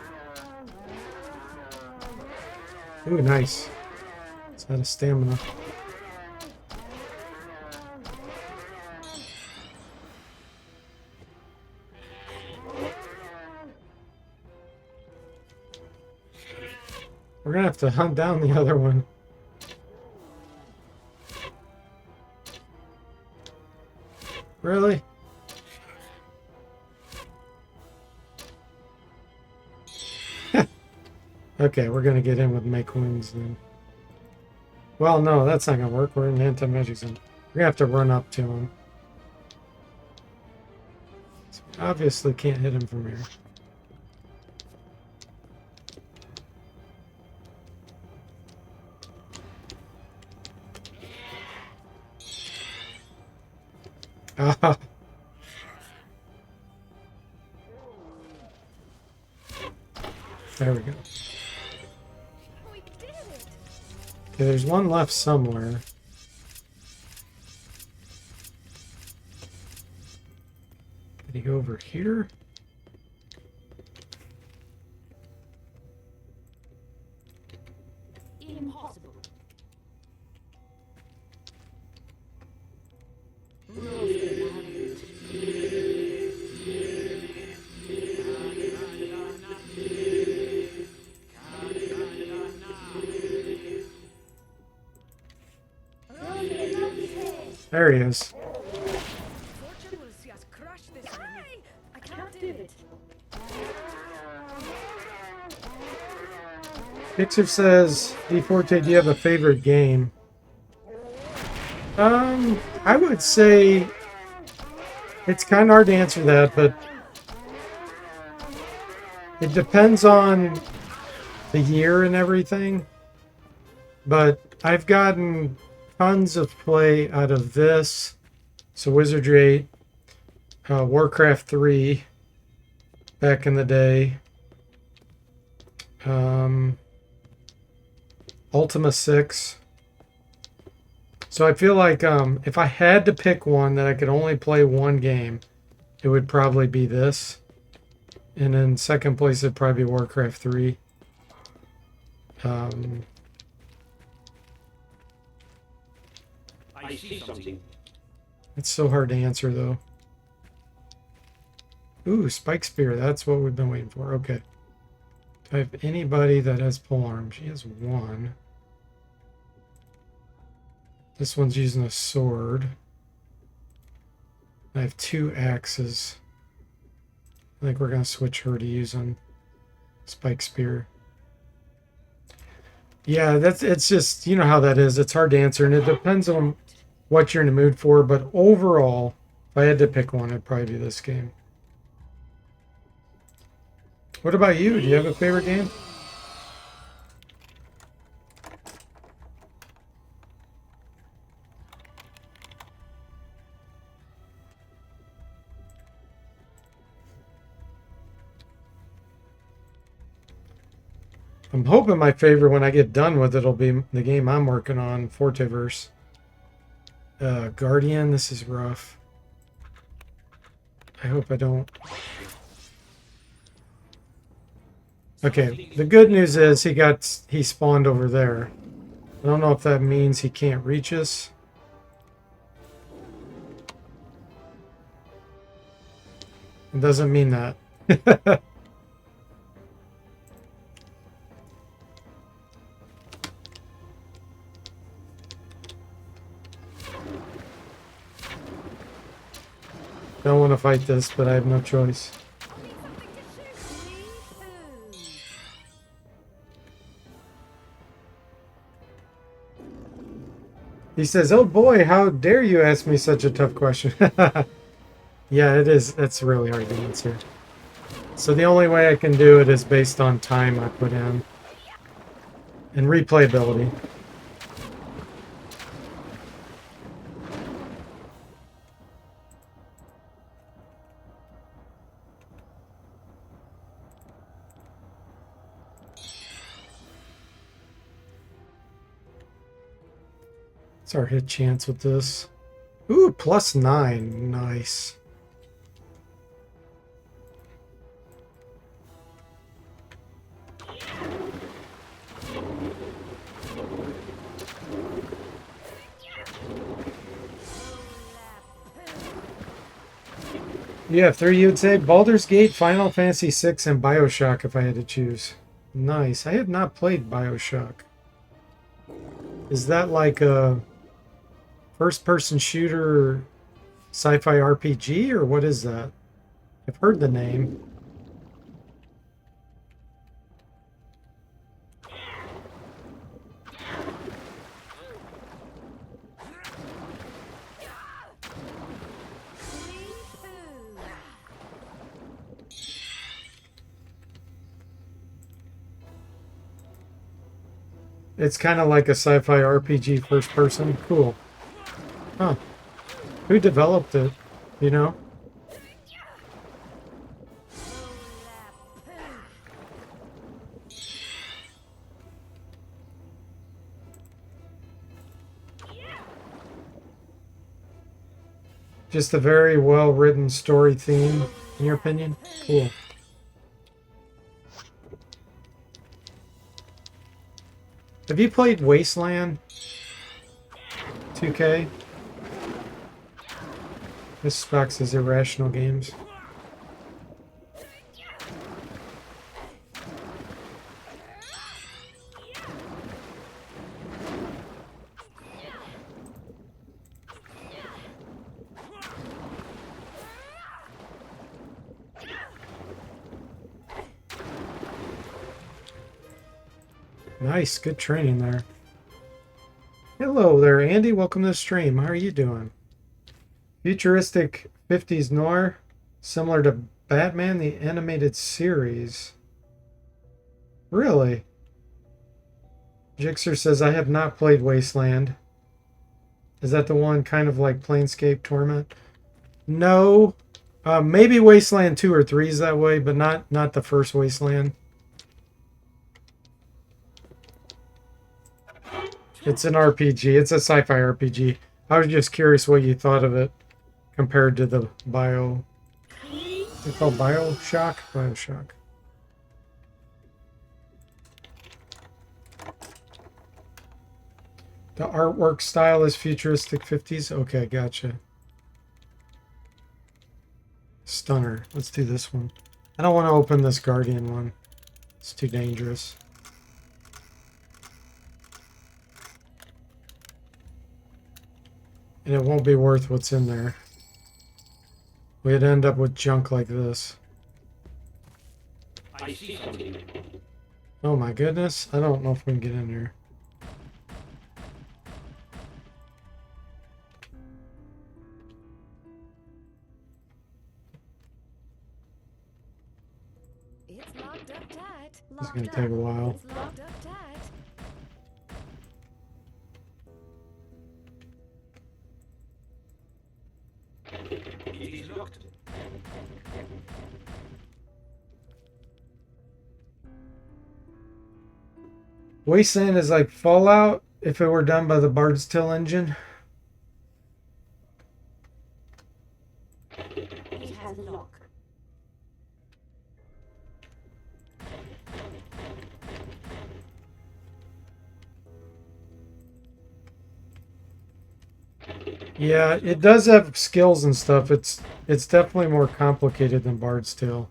Ooh, nice. It's out of stamina. We're gonna have to hunt down the other one. Really? Okay, we're gonna get in with make wings then. Well, no, that's not gonna work. We're in anti-magic zone. We're gonna have to run up to him. So we obviously can't hit him from here. Ah, there we go. We did it! Okay, there's one left somewhere. Did he go over here? Impossible. There he is. Fortune will see us crush this enemy. I can't do it. Pixar says, D4T, do you have a favorite game? I would say it's kind of hard to answer that, but it depends on the year and everything. But I've gotten tons of play out of this. So Wizardry 8, Warcraft 3 back in the day. Ultima 6. So I feel like if I had to pick one that I could only play one game, it would probably be this. And in second place, it'd probably be Warcraft 3. I see something. It's so hard to answer, though. Ooh, Spike Spear. That's what we've been waiting for. Okay. Do I have anybody that has polearm? She has one. This one's using a sword. I have 2 axes. I think we're going to switch her to using Spike Spear. Yeah, it's just, you know how that is. It's hard to answer, and it depends on what you're in the mood for. But overall, if I had to pick one, it'd probably be this game. What about you? Do you have a favorite game? I'm hoping my favorite when I get done with it'll be the game I'm working on, Forteverse. Guardian, this is rough. I hope I don't. Okay, the good news is he spawned over there. I don't know if that means he can't reach us. It doesn't mean that. Don't want to fight this, but I have no choice. He says, "Oh boy, how dare you ask me such a tough question?" Yeah, it is. That's really hard to answer. So the only way I can do it is based on time I put in and replayability. What's our hit chance with this? Ooh, +9. Nice. Yeah, 3 you would say? Baldur's Gate, Final Fantasy VI, and Bioshock if I had to choose. Nice. I have not played Bioshock. Is that like a first-person shooter sci-fi RPG, or what is that? I've heard the name. It's kind of like a sci-fi RPG first person. Cool. Huh. Who developed it? You know? Just a very well-written story theme, in your opinion? Cool. Have you played Wasteland 2K? This specs as irrational games. Nice, good training there. Hello there, Andy. Welcome to the stream. How are you doing? Futuristic 50s noir, similar to Batman the Animated Series. Really? Jixer says, I have not played Wasteland. Is that the one kind of like Planescape Torment? No. Maybe Wasteland 2 or 3 is that way, but not the first Wasteland. It's an RPG. It's a sci-fi RPG. I was just curious what you thought of it compared to the Bio... Is it called Bioshock? Bioshock. The artwork style is futuristic 50s? Okay, gotcha. Stunner. Let's do this one. I don't want to open this Guardian one. It's too dangerous. And it won't be worth what's in there. We'd end up with junk like this. I see something. Oh my goodness. I don't know if we can get in here. It's locked up tight. It's gonna take a while. It's locked up tight. It is locked. Wasteland is like Fallout if it were done by the Bard's Tale engine. It has a lock. Yeah, it does have skills and stuff. It's definitely more complicated than Bard's Tale.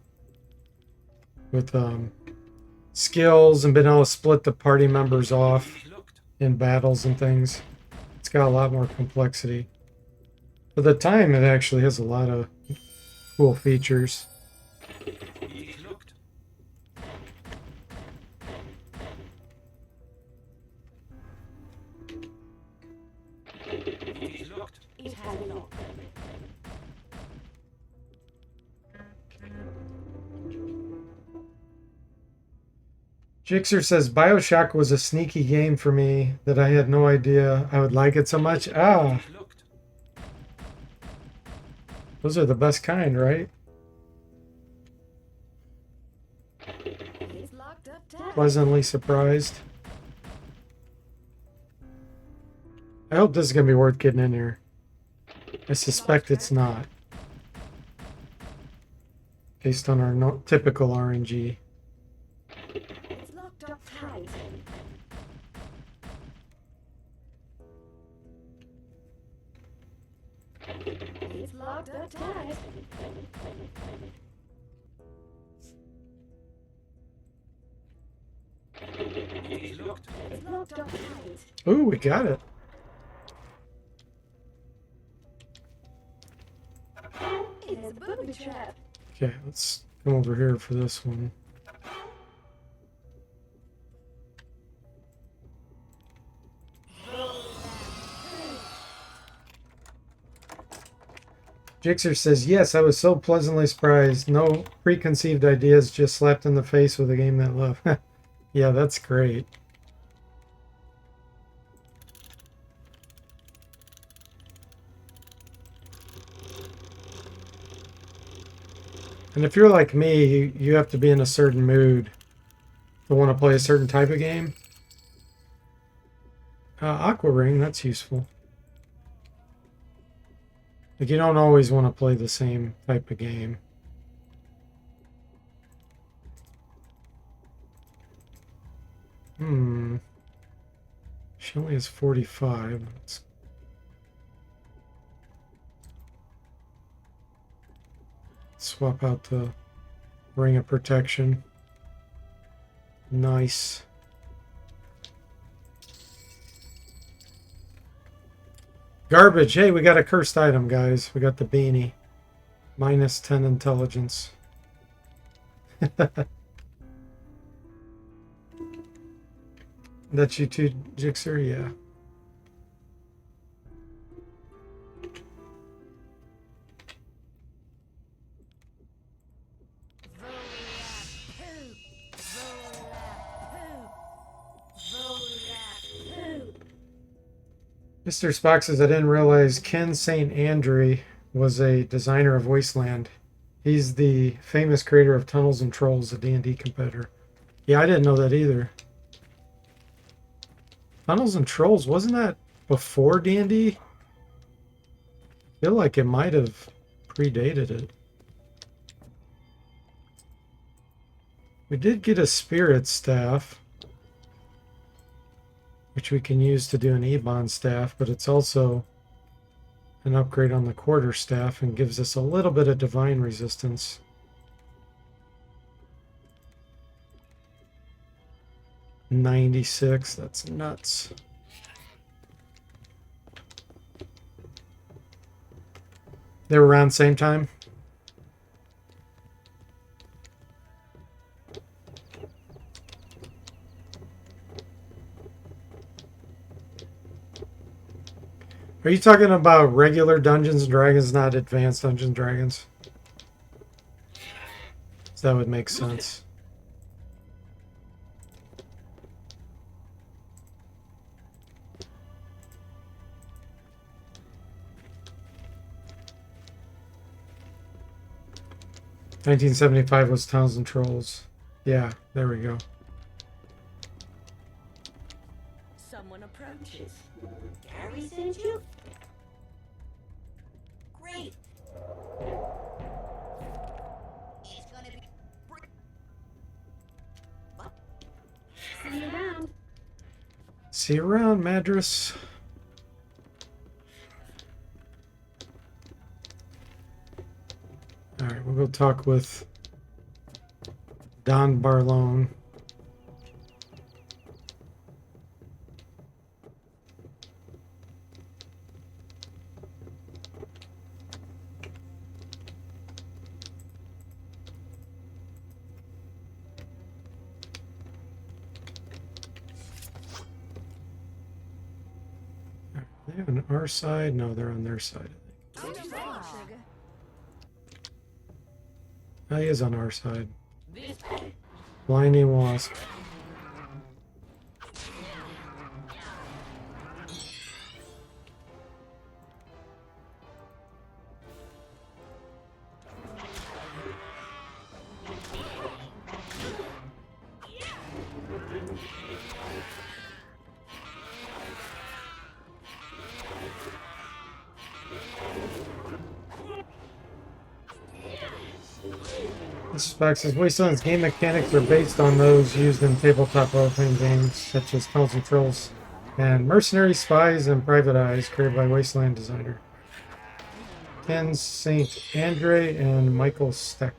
With skills and being able to split the party members off It is locked. in battles and things. It's got a lot more complexity. For the time, it actually has a lot of cool features. It is locked. It is locked. It has a lock. Jixer says Bioshock was a sneaky game for me that I had no idea I would like it so much. Ah, It is locked. those are the best kind, right? It's locked up tight. Pleasantly surprised. I hope this is going to be worth getting in here. I suspect it's not. Based on our typical RNG. It's locked up tight. It's locked up tight. It is locked. It's locked up tight. Ooh, we got it. It is a booby trap. Okay, let's come over here for this one. Jixer says, yes, I was so pleasantly surprised. No preconceived ideas, just slapped in the face with a game that love. Yeah, that's great. And if you're like me, you have to be in a certain mood to want to play a certain type of game. Aqua Ring, that's useful. Like, you don't always want to play the same type of game. She only has 45. Let's swap out the Ring of Protection. Nice. Garbage. Hey, we got a cursed item, guys. We got the beanie. Minus 10 intelligence. That's you too, Jixer? Yeah. Mr. Spock says, I didn't realize Ken St. Andre was a designer of Wasteland. He's the famous creator of Tunnels and Trolls, a D&D competitor. Yeah, I didn't know that either. Tunnels and Trolls, wasn't that before D&D? I feel like it might have predated it. We did get a Spirit Staff, which we can use to do an Ebon Staff, but it's also an upgrade on the Quarter Staff and gives us a little bit of Divine Resistance. $96, that's nuts. They were around the same time? Are you talking about regular Dungeons and Dragons, not advanced Dungeons and Dragons? So that would make sense. $1975 was Towns and Trolls. Yeah, there we go. Someone approaches. Gary sent you? Great. It's gonna be. What? See you around. See you around, Madras. Alright, we'll go talk with Don Barlone. Are they on our side? No, they're on their side. Oh, he is on our side. Blinding Wasp. This fact says Wasteland's game mechanics are based on those used in tabletop role-playing games such as Tunnels and Trolls and Mercenary Spies and Private Eyes, created by Wasteland designer Ken St. Andre and Michael Steck.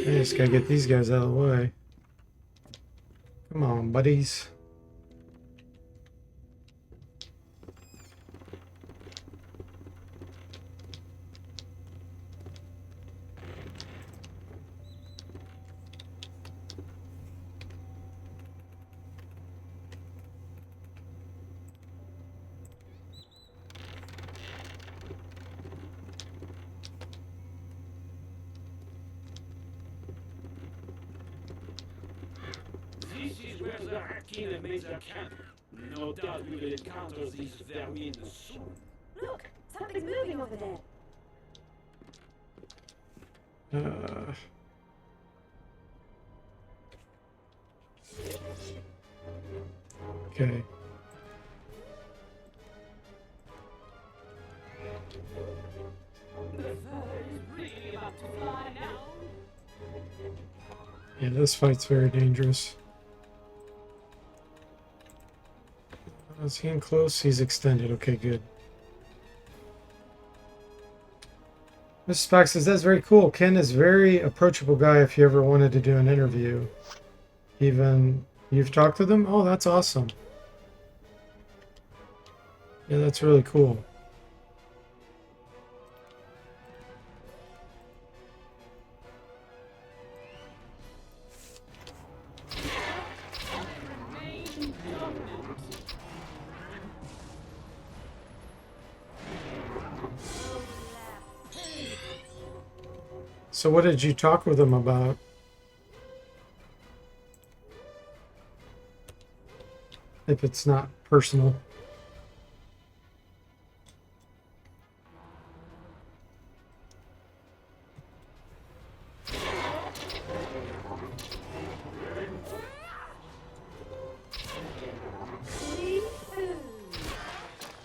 I just gotta get these guys out of the way. Come on, buddies. King and Major camp. No doubt we will encounter these vermin soon. Look, something's moving over there. Okay. The fur is really about to fly now. Yeah, this fight's very dangerous. Is he in close? He's extended. Okay, good. Mr. Spock says, that's very cool. Ken is a very approachable guy if you ever wanted to do an interview. Even, you've talked to them? Oh, that's awesome. Yeah, that's really cool. So what did you talk with them about? If it's not personal.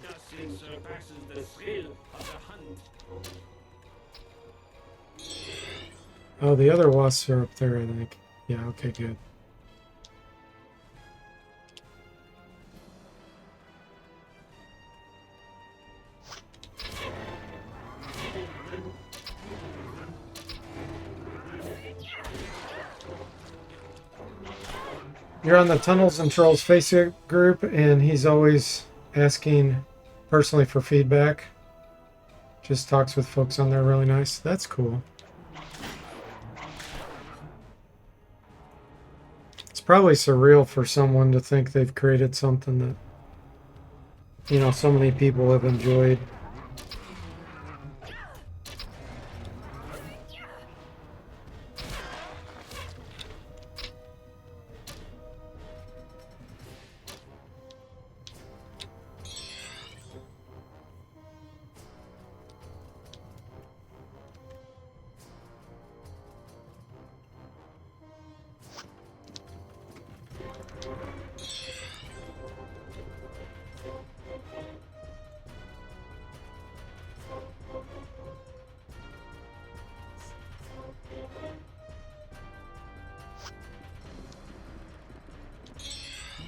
Nothing surpasses the thrill of the hunt. Oh, the other wasps are up there, I think. Yeah, okay, good. You're on the Tunnels and Trolls Facebook group, and he's always asking personally for feedback. Just talks with folks on there, really nice. That's cool. It's probably surreal for someone to think they've created something that, you know, so many people have enjoyed.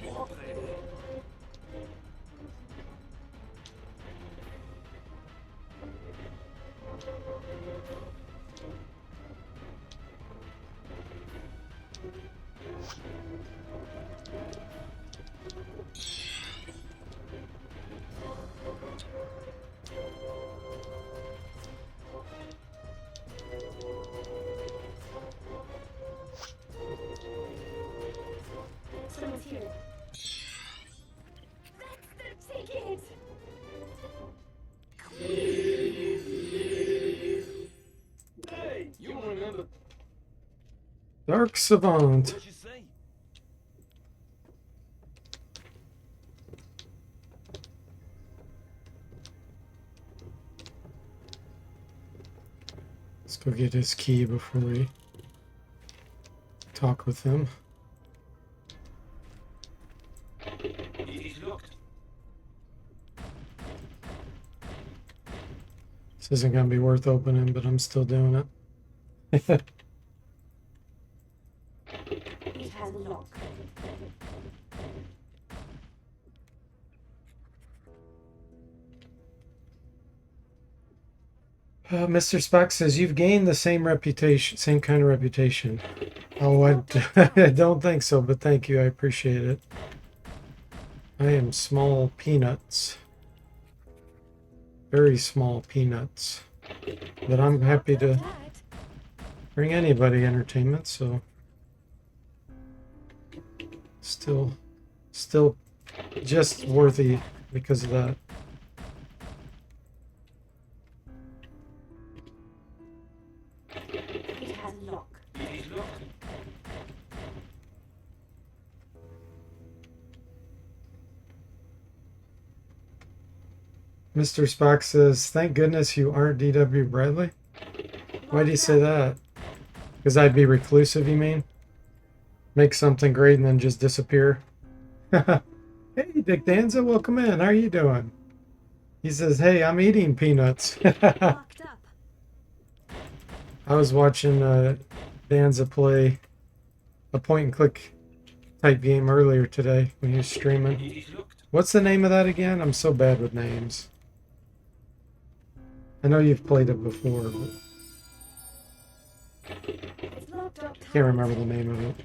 More prey. Someone's here. That's the ticket! Hey, you remember Dark Savant. What you say? Let's go get his key before we talk with him. it is locked? This isn't going to be worth opening, but I'm still doing it. It has a lock. Mr. Spock says, you've gained the same reputation, same kind of reputation. Oh, I don't think so, but thank you. I appreciate it. I am small peanuts. Very small peanuts. But I'm happy to bring anybody entertainment, so still just worthy because of that. It has a lock. It is locked. Mr. Spock says, "Thank goodness you aren't D.W. Bradley." Why do you say that? Because I'd be reclusive, you mean? Make something great and then just disappear? Hey, Dick Danza, welcome in. How are you doing? He says, "Hey, I'm eating peanuts." Locked up. I was watching Danza play a point-and-click type game earlier today when he was streaming. It is locked. What's the name of that again? I'm so bad with names. I know you've played it before, but It's locked up. can't remember the name of it.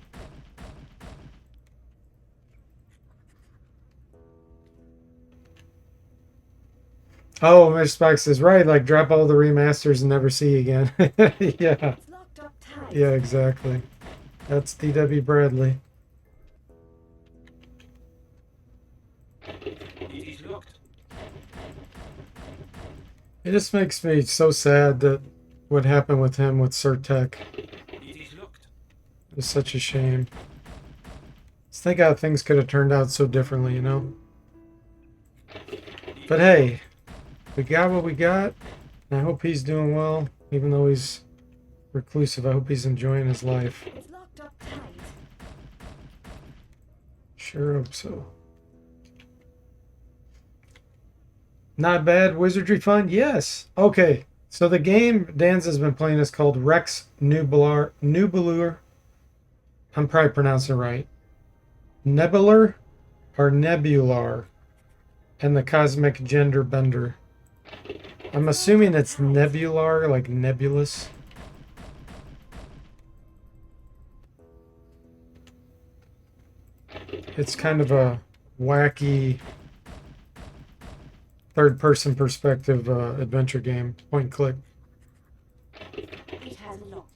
Oh, Mr. Spock says, right, like drop all the remasters and never see again. Yeah, It's locked up tight. yeah, exactly. That's D.W. Bradley. It is locked. It just makes me so sad that what happened with him with Surtech. It is locked. It's such a shame. Just think how things could have turned out so differently, you know? But hey, we got what we got. And I hope he's doing well, even though he's reclusive. I hope he's enjoying his life. It's locked up tight. Sure hope so. Not bad. Wizardry fun? Yes. Okay. So the game Danza's been playing is called Rex Nubulur. I'm probably pronouncing it right. Nebular or Nebular. And the Cosmic Gender Bender. I'm assuming it's nebular, like nebulous. It's kind of a wacky third-person perspective adventure game, point and click. It has a lock.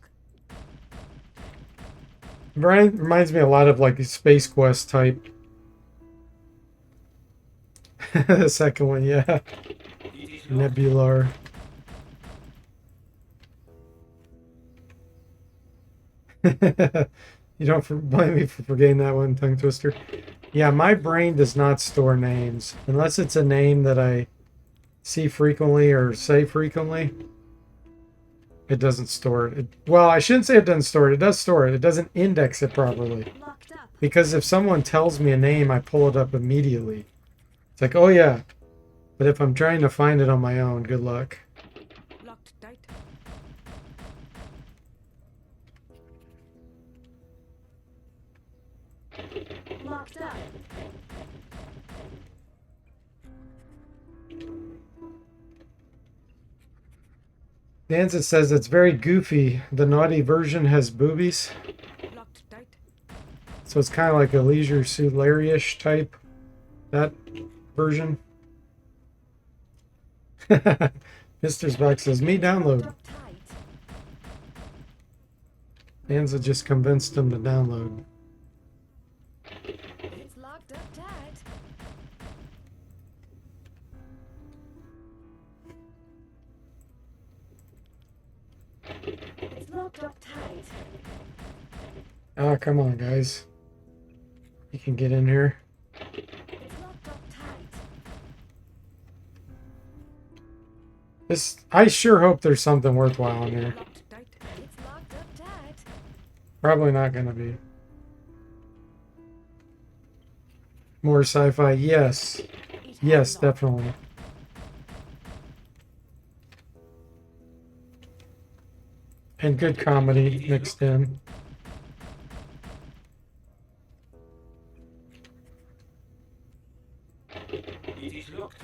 Reminds me a lot of like a Space Quest type. The second one, yeah. It is locked. Nebular. You don't blame me for forgetting that one, tongue twister. Yeah, my brain does not store names unless it's a name that I see frequently or say frequently. It doesn't store it. Well, I shouldn't say it doesn't store it. It does store it. It doesn't index it properly. Locked up. Because if someone tells me a name, I pull it up immediately. It's like, oh yeah. But if I'm trying to find it on my own, good luck. Locked tight. Locked up. Danza says it's very goofy. The naughty version has boobies. Locked tight. So it's kind of like a Leisure Suit Larry-ish type. That version. Mr. Spock says, me download. Up tight. Danza just convinced him to download. It's locked up tight. It's locked up tight. Ah, come on, guys. You can get in here. It's locked up tight. I sure hope there's something worthwhile in here. Locked tight. It's locked up tight. Probably not going to be. More sci-fi, yes. It has Yes, locked. definitely. And good comedy mixed in. It is locked.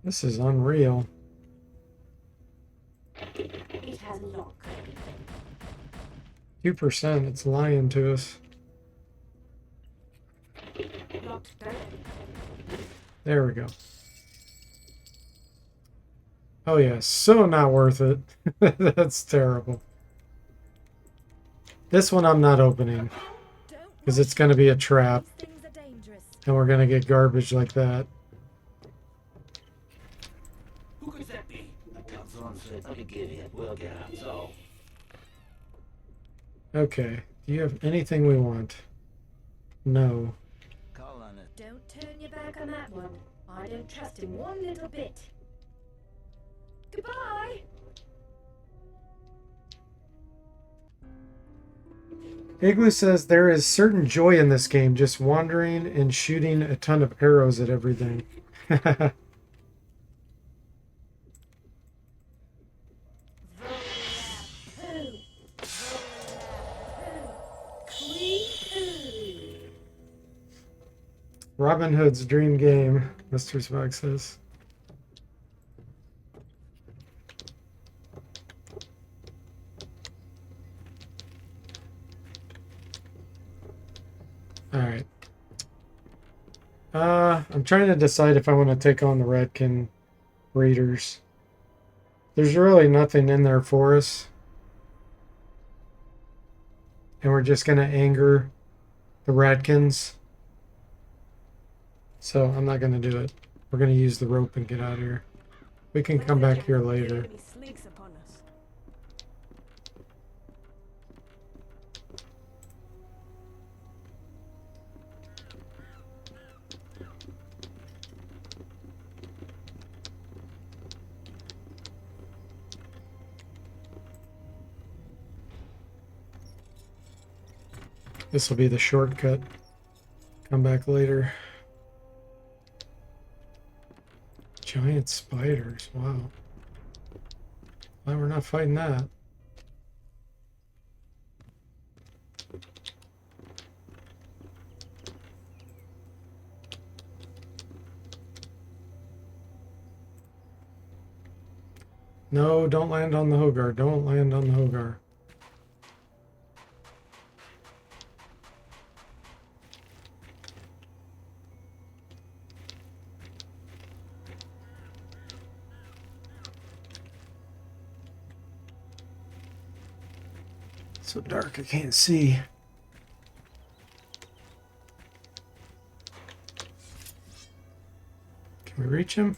This is unreal. It has a lock. 2%, it's lying to us. Locked tight. There we go. Oh yeah, so not worth it. That's terrible. This one I'm not opening Don't because it's going to be a trap These things are dangerous. and we're going to get garbage like that. Who could that be? The council said I could get it. We'll get out. So, Okay, do you have anything we want? No. Call on it. Don't Don't turn your back on that one. I don't trust him one little bit. Goodbye! Igloo says there is certain joy in this game, just wandering and shooting a ton of arrows at everything. Robin Hood's dream game, Mr. Spog says. Alright. I'm trying to decide if I want to take on the Redkin Raiders. There's really nothing in there for us. And we're just going to anger the Radkins. So I'm not going to do it. We're going to use the rope and get out of here. We can come back here later. This will be the shortcut. Come back later. Giant spiders, wow. Well, we're not fighting that. No, don't land on the Hogar. Don't land on the Hogar. So dark I can't see. Can we reach him?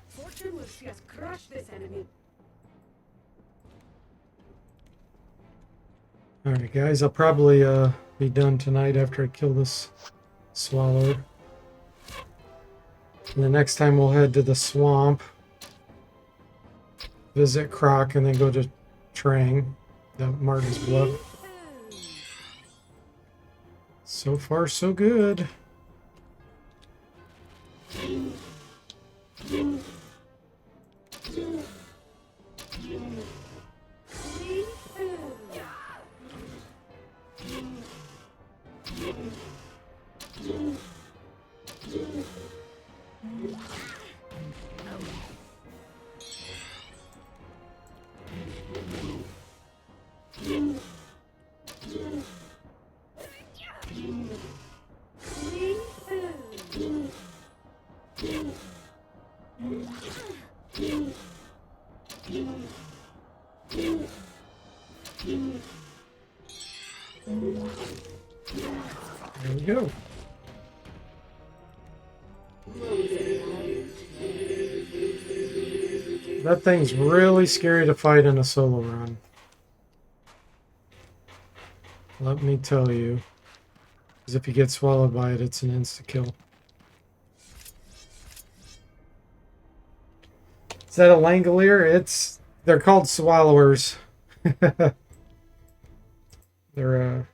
Fortune will see us crush this enemy. Alright guys, I'll probably be done tonight after I kill this swallow. And the next time we'll head to the swamp, visit Croc, and then go to Trang, the Martin's Bluff. So far, so good. There we go. That thing's really scary to fight in a solo run. Let me tell you. Because if you get swallowed by it, it's an insta-kill. Is that a Langolier? They're called swallowers. They're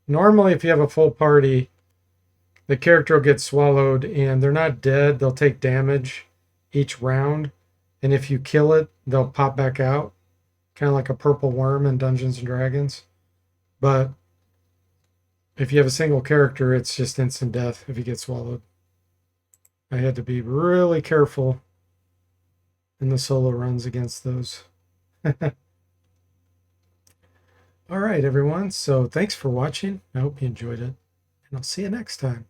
normally if you have a full party, the character will get swallowed and they're not dead, they'll take damage each round. And if you kill it, they'll pop back out. Kind of like a purple worm in Dungeons and Dragons. But if you have a single character, it's just instant death if you get swallowed. I had to be really careful in the solo runs against those. All right, everyone. So thanks for watching. I hope you enjoyed it. And I'll see you next time.